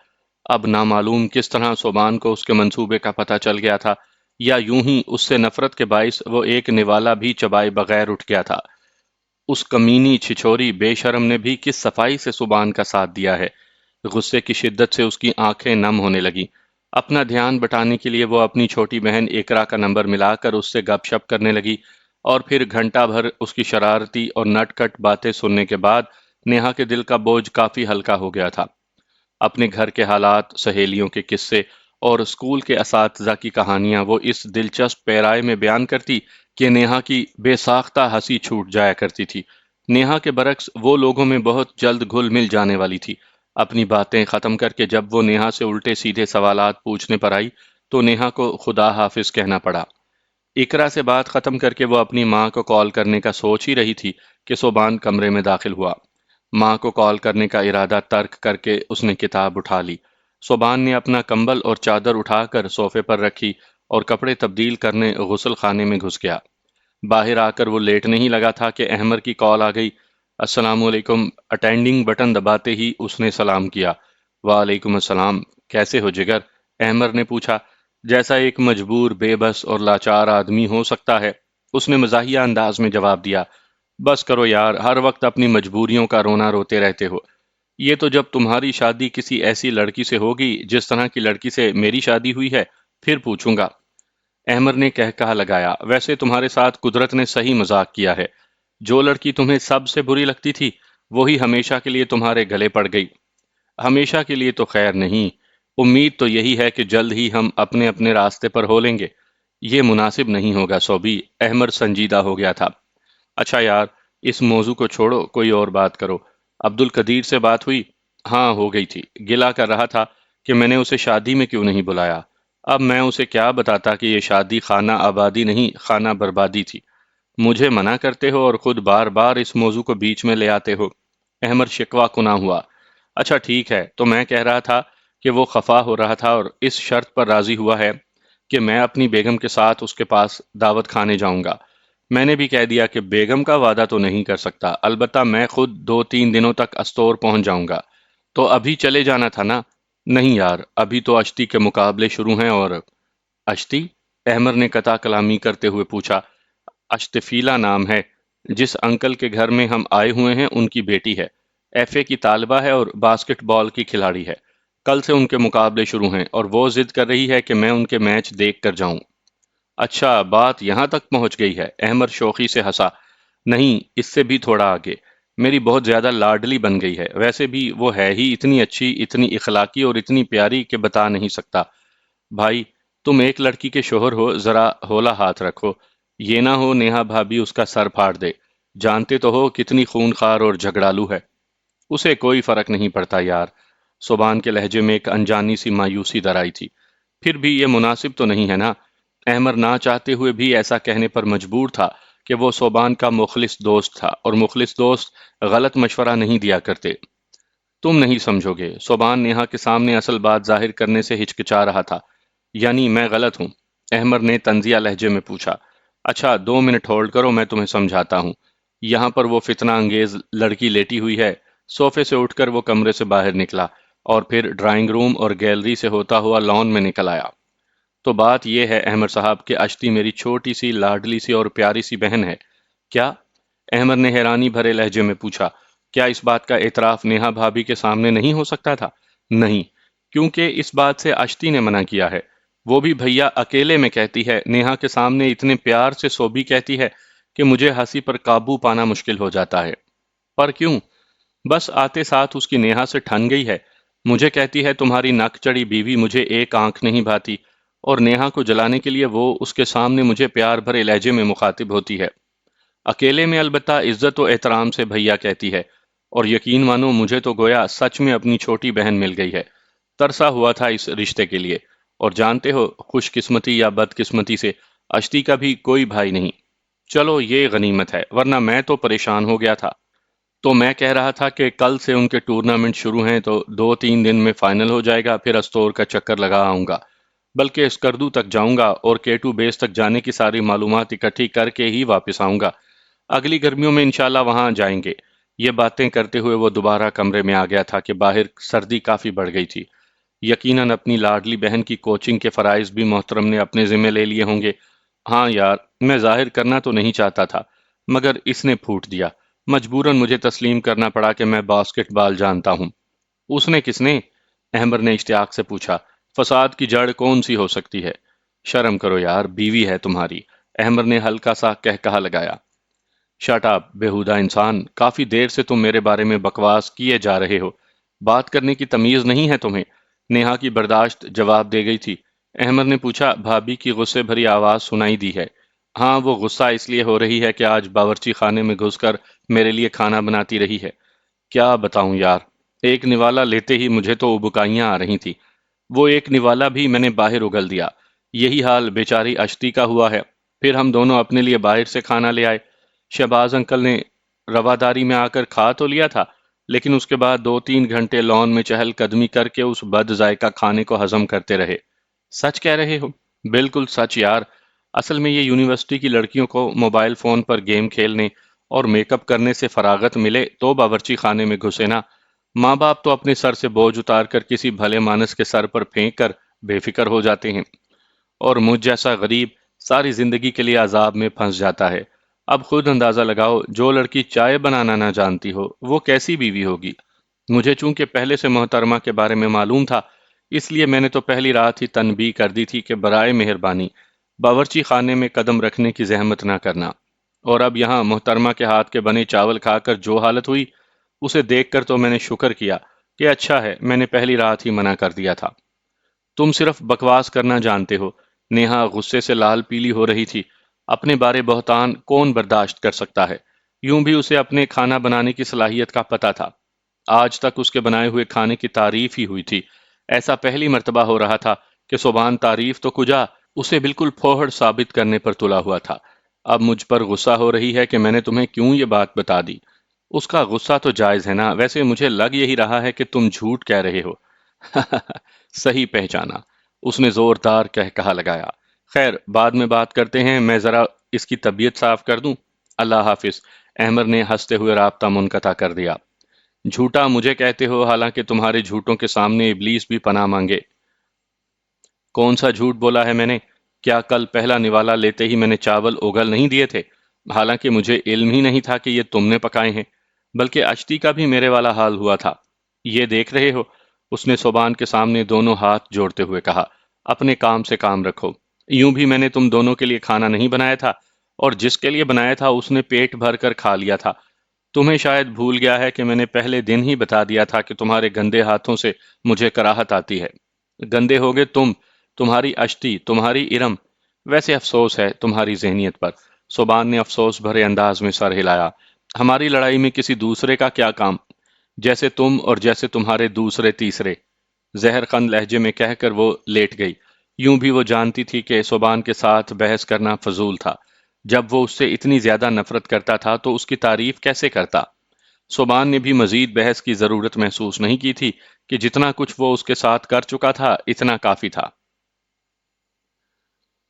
اب نامعلوم کس طرح صوبان کو اس کے منصوبے کا پتہ چل گیا تھا، یا یوں ہی اس سے نفرت کے باعث وہ ایک نوالا بھی چبائے بغیر اٹھ گیا تھا۔ اس کمینی چھچوری بے شرم نے بھی کس صفائی سے صوبان کا ساتھ دیا ہے۔ غصے کی شدت سے اس کی آنکھیں نم ہونے لگیں۔ اپنا دھیان بٹانے کے لیے وہ اپنی چھوٹی بہن اقرا کا نمبر ملا کر اس سے گپ شپ کرنے لگی، اور پھر گھنٹہ بھر اس کی شرارتی اور نٹ کٹ باتیں سننے کے بعد نیہا کے دل کا بوجھ کافی ہلکا ہو گیا تھا۔ اپنے گھر کے حالات، سہیلیوں کے قصے اور اسکول کے اساتذہ کی کہانیاں وہ اس دلچسپ پیرائے میں بیان کرتی کہ نیہا کی بے ساختہ ہنسی چھوٹ جایا کرتی تھی۔ نیہا کے برعکس وہ لوگوں میں بہت جلد گھل مل جانے والی تھی۔ اپنی باتیں ختم کر کے جب وہ نیہا سے الٹے سیدھے سوالات پوچھنے پر آئی تو نیہا کو خدا حافظ کہنا پڑا۔ اقرا سے بات ختم کر کے وہ اپنی ماں کو کال کرنے کا سوچ ہی رہی تھی کہ صوبان کمرے میں داخل ہوا۔ ماں کو کال کرنے کا ارادہ ترک کر کے اس نے کتاب اٹھا لی۔ صوبان نے اپنا کمبل اور چادر اٹھا کر صوفے پر رکھی اور کپڑے تبدیل کرنے غسل خانے میں گھس گیا۔ باہر آ کر وہ لیٹنے ہی لگا تھا کہ احمر کی کال آ گئی۔ السلام علیکم۔ اٹینڈنگ بٹن دباتے ہی اس نے سلام کیا۔ وعلیکم السلام، کیسے ہو جگر؟ احمر نے پوچھا، جیسا ایک مجبور، بے بس اور لاچار آدمی ہو سکتا ہے۔ اس نے مزاحیہ انداز میں جواب دیا، بس کرو یار، ہر وقت اپنی مجبوریوں کا رونا روتے رہتے ہو۔ یہ تو جب تمہاری شادی کسی ایسی لڑکی سے ہوگی جس طرح کی لڑکی سے میری شادی ہوئی ہے، پھر پوچھوں گا۔ احمر نے کہا لگایا، ویسے تمہارے ساتھ قدرت نے صحیح مذاق کیا ہے۔ جو لڑکی تمہیں سب سے بری لگتی تھی وہی ہمیشہ کے لیے تمہارے گلے پڑ گئی۔ ہمیشہ کے لیے تو خیر نہیں، امید تو یہی ہے کہ جلد ہی ہم اپنے اپنے راستے پر ہو لیں گے۔ یہ مناسب نہیں ہوگا صوبی۔ احمر سنجیدہ ہو گیا تھا۔ اچھا یار، اس موضوع کو چھوڑو، کوئی اور بات کرو۔ عبد القدیر سے بات ہوئی؟ ہاں، ہو گئی تھی۔ گلہ کر رہا تھا کہ میں نے اسے شادی میں کیوں نہیں بلایا۔ اب میں اسے کیا بتاتا کہ یہ شادی خانہ آبادی نہیں، خانہ بربادی تھی۔ مجھے منع کرتے ہو اور خود بار بار اس موضوع کو بیچ میں لے آتے ہو۔ احمر شکوہ کناں ہوا۔ اچھا ٹھیک ہے، تو میں کہہ رہا تھا کہ وہ خفا ہو رہا تھا اور اس شرط پر راضی ہوا ہے کہ میں اپنی بیگم کے ساتھ اس کے پاس دعوت کھانے جاؤں گا۔ میں نے بھی کہہ دیا کہ بیگم کا وعدہ تو نہیں کر سکتا، البتہ میں خود 2-3 دنوں تک استور پہنچ جاؤں گا۔ تو ابھی چلے جانا تھا نا؟ نہیں یار، ابھی تو اشتی کے مقابلے شروع ہیں اور… اشتی؟ احمر نے قطع کلامی کرتے ہوئے پوچھا۔ اشتفیلہ نام ہے، جس انکل کے گھر میں ہم آئے ہوئے ہیں ان کی بیٹی ہے۔ ایف اے کی طالبہ ہے اور باسکٹ بال کی کھلاڑی ہے۔ کل سے ان کے مقابلے شروع ہیں اور وہ ضد کر رہی ہے کہ میں ان کے میچ دیکھ کر جاؤں۔ اچھا، بات یہاں تک پہنچ گئی ہے؟ احمر شوخی سے ہنسا۔ نہیں، اس سے بھی تھوڑا آگے۔ میری بہت زیادہ لاڈلی بن گئی ہے۔ ویسے بھی وہ ہے ہی اتنی اچھی، اتنی اخلاقی اور اتنی پیاری کہ بتا نہیں سکتا۔ بھائی، تم ایک لڑکی کے شوہر ہو، ذرا ہولا ہاتھ رکھو۔ یہ نہ ہو نیہا بھابی اس کا سر پھاڑ دے۔ جانتے تو ہو کتنی خونخوار اور جھگڑالو ہے۔ اسے کوئی فرق نہیں پڑتا یار۔ صوبان کے لہجے میں ایک انجانی سی مایوسی در آئی تھی۔ پھر بھی یہ مناسب تو نہیں ہے نا؟ احمر نہ چاہتے ہوئے بھی ایسا کہنے پر مجبور تھا کہ وہ صوبان کا مخلص دوست تھا، اور مخلص دوست غلط مشورہ نہیں دیا کرتے۔ تم نہیں سمجھو گے۔ صوبان نیہا کے سامنے اصل بات ظاہر کرنے سے ہچکچا رہا تھا۔ یعنی میں غلط ہوں؟ احمر نے طنزیہ لہجے میں پوچھا۔ اچھا 2 منٹ ہولڈ کرو، میں تمہیں سمجھاتا ہوں۔ یہاں پر وہ فتنہ انگیز لڑکی لیٹی ہوئی ہے۔ صوفے سے اٹھ کر وہ کمرے سے باہر نکلا اور پھر ڈرائنگ روم اور گیلری سے ہوتا ہوا لان میں نکل آیا۔ تو بات یہ ہے احمد صاحب کہ اشتی میری چھوٹی سی لاڈلی سی اور پیاری سی بہن ہے۔ کیا؟ احمد نے حیرانی بھرے لہجے میں پوچھا۔ کیا اس بات کا اعتراف نیہا بھابی کے سامنے نہیں ہو سکتا تھا؟ نہیں، کیونکہ اس بات سے اشتی نے منع کیا ہے۔ وہ بھی بھیا اکیلے میں کہتی ہے، نیہا کے سامنے اتنے پیار سے سوبھی کہتی ہے کہ مجھے ہنسی پر قابو پانا مشکل ہو جاتا ہے۔ پر کیوں؟ بس آتے ساتھ اس کی نیہا سے ٹھن گئی ہے۔ مجھے کہتی ہے تمہاری نک چڑی بیوی مجھے ایک آنکھ نہیں بھاتی، اور نیہا کو جلانے کے لیے وہ اس کے سامنے مجھے پیار بھرے لہجے میں مخاطب ہوتی ہے۔ اکیلے میں البتہ عزت و احترام سے بھیا کہتی ہے، اور یقین مانو مجھے تو گویا سچ میں اپنی چھوٹی بہن مل گئی ہے۔ ترسا ہوا تھا اس رشتے کے لیے، اور جانتے ہو خوش قسمتی یا بد قسمتی سے اشتی کا بھی کوئی بھائی نہیں۔ چلو یہ غنیمت ہے، ورنہ میں تو پریشان ہو گیا تھا۔ تو میں کہہ رہا تھا کہ کل سے ان کے ٹورنامنٹ شروع ہیں تو 2-3 دن میں فائنل ہو جائے گا، پھر استور کا چکر لگا آؤں گا، بلکہ اسکردو تک جاؤں گا اور K2 بیس تک جانے کی ساری معلومات اکٹھی کر کے ہی واپس آؤں گا۔ اگلی گرمیوں میں انشاءاللہ وہاں جائیں گے۔ یہ باتیں کرتے ہوئے وہ دوبارہ کمرے میں آ گیا تھا کہ باہر سردی کافی بڑھ گئی تھی۔ یقیناً اپنی لاڈلی بہن کی کوچنگ کے فرائض بھی محترم نے اپنے ذمہ لے لیے ہوں گے۔ ہاں یار، میں ظاہر کرنا تو نہیں چاہتا تھا، مگر اس نے پھوٹ دیا۔ مجبوراً مجھے تسلیم کرنا پڑا کہ میں باسکٹ بال جانتا ہوں۔ اس نے کس نے؟ احمد نے اشتیاق سے پوچھا۔ فساد کی جڑ کون سی ہو سکتی ہے؟ شرم کرو یار، بیوی ہے تمہاری۔ احمد نے ہلکا سا کہا لگایا۔ شٹ اپ بےہودہ انسان، کافی دیر سے تم میرے بارے میں بکواس کیے جا رہے ہو۔ بات کرنے کی تمیز نہیں ہے تمہیں؟ نیہا کی برداشت جواب دے گئی تھی۔ احمد نے پوچھا۔ بھابی کی غصے بھری آواز سنائی دی ہے۔ ہاں، وہ غصہ اس لیے ہو رہی ہے کہ آج باورچی خانے میں گھس کر میرے لیے کھانا بناتی رہی ہے۔ کیا بتاؤں یار، ایک نوالا لیتے ہی مجھے تو ابکائیاں آ رہی تھی۔ وہ ایک نوالا بھی میں نے باہر اگل دیا۔ یہی حال بیچاری اشتی کا ہوا ہے۔ پھر ہم دونوں اپنے لیے باہر سے کھانا لے آئے۔ شہباز انکل نے رواداری میں آ کر کھا تو لیا تھا، لیکن اس کے بعد 2-3 گھنٹے لان میں چہل قدمی کر کے اس بد ذائقہ کھانے کو ہضم کرتے رہے۔ سچ کہہ رہے ہو؟ بالکل سچ یار۔ اصل میں یہ یونیورسٹی کی لڑکیوں کو موبائل فون پر گیم کھیلنے اور میک اپ کرنے سے فراغت ملے تو باورچی خانے میں گھسے نا۔ ماں باپ تو اپنے سر سے بوجھ اتار کر کسی بھلے مانس کے سر پر پھینک کر بے فکر ہو جاتے ہیں، اور مجھ جیسا غریب ساری زندگی کے لیے عذاب میں پھنس جاتا ہے۔ اب خود اندازہ لگاؤ، جو لڑکی چائے بنانا نہ جانتی ہو وہ کیسی بیوی ہوگی؟ مجھے چونکہ پہلے سے محترمہ کے بارے میں معلوم تھا، اس لیے میں نے تو پہلی رات ہی تنبیہ کر دی تھی کہ برائے مہربانی باورچی خانے میں قدم رکھنے کی زحمت نہ کرنا۔ اور اب یہاں محترمہ کے ہاتھ کے بنے چاول کھا کر جو حالت ہوئی، اسے دیکھ کر تو میں نے شکر کیا کہ اچھا ہے میں نے پہلی رات ہی منع کر دیا تھا۔ تم صرف بکواس کرنا جانتے ہو۔ نیہا غصے سے لال پیلی ہو رہی تھی۔ اپنے بارے بہتان کون برداشت کر سکتا ہے؟ یوں بھی اسے اپنے کھانا بنانے کی صلاحیت کا پتہ تھا۔ آج تک اس کے بنائے ہوئے کھانے کی تعریف ہی ہوئی تھی۔ ایسا پہلی مرتبہ ہو رہا تھا کہ سبحان تعریف تو کجا، اسے بالکل پھوہڑ ثابت کرنے پر تلا ہوا تھا۔ اب مجھ پر غصہ ہو رہی ہے کہ میں نے تمہیں کیوں یہ بات بتا دی۔ اس کا غصہ تو جائز ہے نا، ویسے مجھے لگ یہی رہا ہے کہ تم جھوٹ کہہ رہے ہو۔ صحیح پہچانا، اس نے زوردار کہا لگایا۔ خیر بعد میں بات کرتے ہیں، میں ذرا اس کی طبیعت صاف کر دوں۔ اللہ حافظ۔ احمد نے ہنستے ہوئے رابطہ منقطع کر دیا۔ جھوٹا مجھے کہتے ہو، حالانکہ تمہارے جھوٹوں کے سامنے ابلیس بھی پناہ مانگے۔ کون سا جھوٹ بولا ہے میں نے؟ کیا کل پہلا نوالا لیتے ہی میں نے چاول اگل نہیں دیے تھے؟ حالانکہ مجھے علم ہی نہیں تھا کہ یہ تم نے پکائے ہیں، بلکہ اشتی کا بھی میرے والا حال ہوا تھا۔ یہ دیکھ رہے ہو؟ اس نے صوبان کے سامنے دونوں ہاتھ جوڑتے ہوئے کہا۔ اپنے کام سے کام رکھو۔ یوں بھی میں نے تم دونوں کے لیے کھانا نہیں بنایا تھا، اور جس کے لیے بنایا تھا اس نے پیٹ بھر کر کھا لیا تھا۔ تمہیں شاید بھول گیا ہے کہ میں نے پہلے دن ہی بتا دیا تھا کہ تمہارے گندے ہاتھوں سے مجھے کراہت آتی ہے۔ گندے ہوگے تم، تمہاری اشتی، تمہاری ارم۔ ویسے افسوس ہے تمہاری ذہنیت پر۔ صوبان نے افسوس بھرے انداز میں سر ہلایا۔ ہماری لڑائی میں کسی دوسرے کا کیا کام؟ جیسے تم اور جیسے تمہارے دوسرے تیسرے، زہر خند لہجے میں کہہ کر وہ لیٹ گئی۔ یوں بھی وہ جانتی تھی کہ صوبان کے ساتھ بحث کرنا فضول تھا۔ جب وہ اس سے اتنی زیادہ نفرت کرتا تھا تو اس کی تعریف کیسے کرتا؟ صوبان نے بھی مزید بحث کی ضرورت محسوس نہیں کی تھی کہ جتنا کچھ وہ اس کے ساتھ کر چکا تھا اتنا کافی تھا۔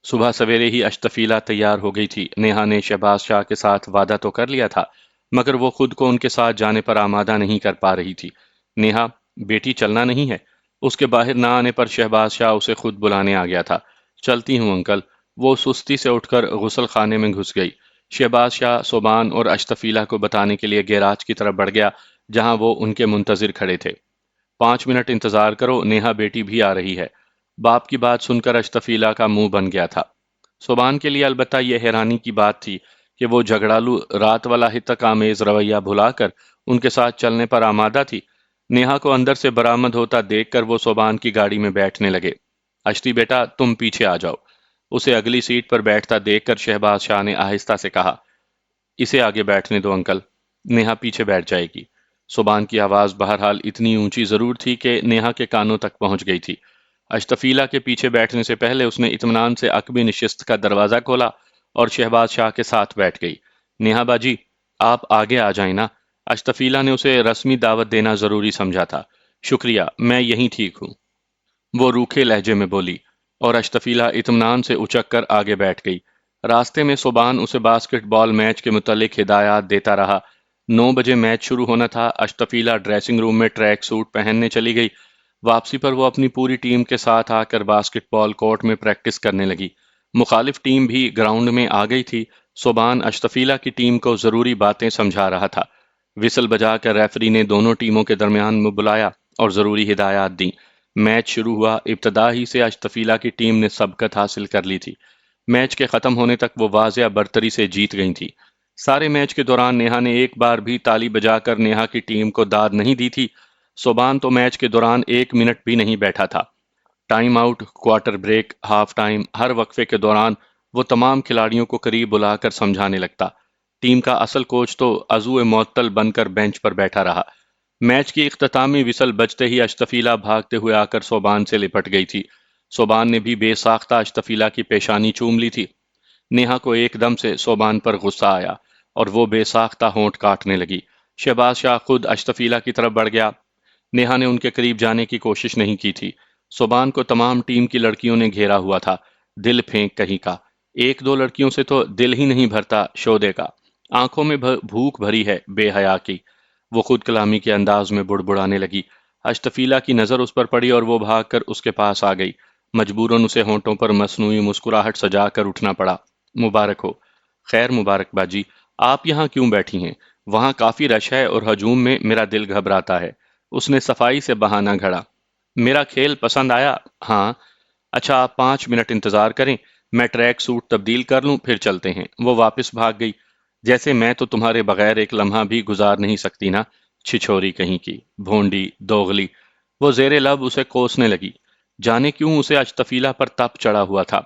صبح سویرے ہی اشتفیلہ تیار ہو گئی تھی۔ نیہا نے شہباز شاہ کے ساتھ وعدہ تو کر لیا تھا، مگر وہ خود کو ان کے ساتھ جانے پر آمادہ نہیں کر پا رہی تھی۔ نیہا، بیٹی چلنا نہیں ہے؟ اس کے باہر نہ آنے پر شہباز شاہ اسے خود بلانے آ گیا تھا۔ چلتی ہوں انکل۔ وہ سستی سے اٹھ کر غسل خانے میں گھس گئی۔ شہباز شاہ صوبان اور اشتفیلہ کو بتانے کے لیے گیراج کی طرف بڑھ گیا، جہاں وہ ان کے منتظر کھڑے تھے۔ 5 منٹ انتظار کرو، نیہا بیٹی بھی آ رہی ہے۔ باپ کی بات سن کر اشتفیلہ کا منہ بن گیا تھا۔ صوبان کے لیے البتہ یہ حیرانی کی بات تھی کہ وہ جھگڑالو رات والا ہتک آمیز رویہ بھلا کر ان کے ساتھ چلنے پر آمادہ تھی۔ نیہا کو اندر سے برآمد ہوتا دیکھ کر وہ صوبان کی گاڑی میں بیٹھنے لگے۔ اشتی بیٹا، تم پیچھے آ جاؤ۔ اسے اگلی سیٹ پر بیٹھتا دیکھ کر شہباز شاہ نے آہستہ سے کہا، اسے آگے بیٹھنے دو انکل، نیہا پیچھے بیٹھ جائے گی۔ صوبان کی آواز بہرحال اتنی اونچی ضرور تھی کہ نیہا کے کانوں تک پہنچ گئی تھی۔ اشتفیلہ کے پیچھے بیٹھنے سے پہلے اس نے اطمینان سے عقبی نشست کا دروازہ کھولا اور شہباز شاہ کے ساتھ بیٹھ گئی۔ نیہا باجی، آپ آگے آ جائیں نا۔ اشتفیلہ نے اسے رسمی دعوت دینا ضروری سمجھا تھا۔ شکریہ، میں یہیں ٹھیک ہوں، وہ روکھے لہجے میں بولی، اور اشتفیلہ اطمینان سے اچک کر آگے بیٹھ گئی۔ راستے میں صوبان اسے باسکٹ بال میچ کے متعلق ہدایات دیتا رہا۔ 9 بجے میچ شروع ہونا تھا۔ اشتفیلہ ڈریسنگ روم میں ٹریک سوٹ پہننے چلی گئی۔ واپسی پر وہ اپنی پوری ٹیم کے ساتھ آ کر باسکٹ بال کورٹ میں پریکٹس کرنے لگی۔ مخالف ٹیم بھی گراؤنڈ میں آ گئی تھی۔ صوبان اشتفیلہ کی ٹیم کو ضروری باتیں سمجھا رہا تھا۔ وسل بجا کر ریفری نے دونوں ٹیموں کے درمیان میں بلایا اور ضروری ہدایات دیں۔ میچ شروع ہوا۔ ابتدا ہی سے اشتفیلہ کی ٹیم نے سبقت حاصل کر لی تھی۔ میچ کے ختم ہونے تک وہ واضح برتری سے جیت گئی تھی۔ سارے میچ کے دوران نیہا نے ایک بار بھی تالی بجا کر نیہا کی ٹیم کو داد نہیں دی تھی۔ صوبان تو میچ کے دوران 1 منٹ بھی نہیں بیٹھا تھا۔ Time out, quarter break, half time, ہر وقفے کے دوران وہ تمام کھلاڑیوں کو قریب بلا کر سمجھانے لگتا۔ ٹیم کا اصل کوچ تو عضو معطل بن کر بینچ پر بیٹھا رہا۔ میچ کی اختتامی وسل بجتے ہی اشتفیلہ بھاگتے ہوئے آ کر صوبان سے لپٹ گئی تھی۔ صوبان نے بھی بے ساختہ اشتفیلہ کی پیشانی چوم لی تھی۔ نیہا کو ایک دم سے صوبان پر غصہ آیا اور وہ بے ساختہ ہونٹ کاٹنے لگی۔ شہباز شاہ خود اشتفیلہ کی طرف بڑھ گیا۔ نیہا نے ان کے قریب جانے کی کوشش نہیں کی تھی۔ صوبان کو تمام ٹیم کی لڑکیوں نے گھیرا ہوا تھا۔ دل پھینک کہیں کا۔ ایک دو لڑکیوں سے تو دل ہی نہیں بھرتا شودے کا۔ آنکھوں میں بھوک بھری ہے بے حیا کی۔ وہ خود کلامی کے انداز میں بڑبڑانے لگی۔ اشتفیلہ کی نظر اس پر پڑی اور وہ بھاگ کر اس کے پاس آ گئی۔ مجبوراً اسے ہونٹوں پر مصنوعی مسکراہٹ سجا کر اٹھنا پڑا۔ مبارک ہو۔ خیر مبارک باجی، آپ یہاں کیوں بیٹھی ہیں؟ وہاں کافی رش ہے اور ہجوم میں میرا دل گھبراتا ہے۔ اس نے صفائی سے بہانہ گھڑا۔ میرا کھیل پسند آیا؟ ہاں۔ اچھا، آپ 5 منٹ انتظار کریں، میں ٹریک سوٹ تبدیل کر لوں پھر چلتے ہیں۔ وہ واپس بھاگ گئی۔ جیسے میں تو تمہارے بغیر ایک لمحہ بھی گزار نہیں سکتی نا، چھچھوری کہیں کی، بھونڈی، دوغلی۔ وہ زیر لب اسے کوسنے لگی۔ جانے کیوں اسے اشتفیلہ پر تپ چڑھا ہوا تھا۔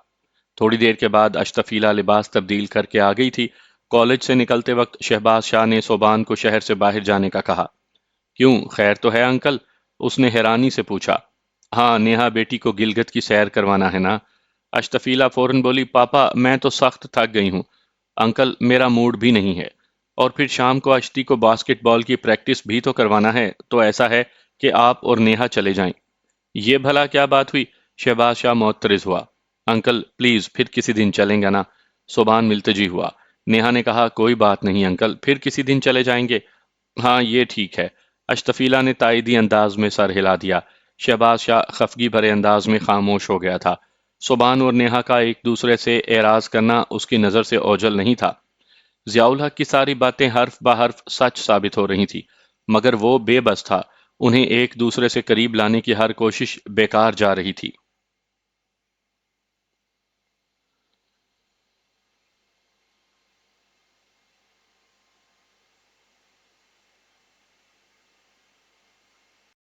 تھوڑی دیر کے بعد اشتفیلہ لباس تبدیل کر کے آ گئی تھی۔ کالج سے نکلتے وقت شہباز شاہ نے صوبان کو شہر سے باہر جانے کا کہا۔ کیوں، خیر تو ہے انکل؟ اس نے حیرانی سے پوچھا۔ ہاں، نیہا بیٹی کو گلگت کی سیر کروانا ہے نا۔ اشتفیلہ فوراً بولی، پاپا میں تو سخت تھک گئی ہوں۔ انکل، میرا موڈ بھی نہیں ہے، اور پھر شام کو اشتی کو باسکٹ بال کی پریکٹس بھی تو کروانا ہے، تو ایسا ہے کہ آپ اور نیہا چلے جائیں۔ یہ بھلا کیا بات ہوئی؟ شہباز شاہ معترض ہوا۔ انکل پلیز، پھر کسی دن چلیں گا نا؟ صوبان ملتجی ہوا۔ نیہا نے کہا، کوئی بات نہیں انکل، پھر کسی دن چلے جائیں گے۔ ہاں یہ ٹھیک ہے۔ اشتفیلہ نے تائیدی انداز میں سر ہلا دیا۔ شہباز شاہ خفگی بھرے انداز میں خاموش ہو گیا تھا۔ صوبان اور نیہا کا ایک دوسرے سے اعراض کرنا اس کی نظر سے اوجھل نہیں تھا۔ ضیاء الحق کی ساری باتیں حرف بہ حرف سچ ثابت ہو رہی تھی، مگر وہ بے بس تھا۔ انہیں ایک دوسرے سے قریب لانے کی ہر کوشش بیکار جا رہی تھی۔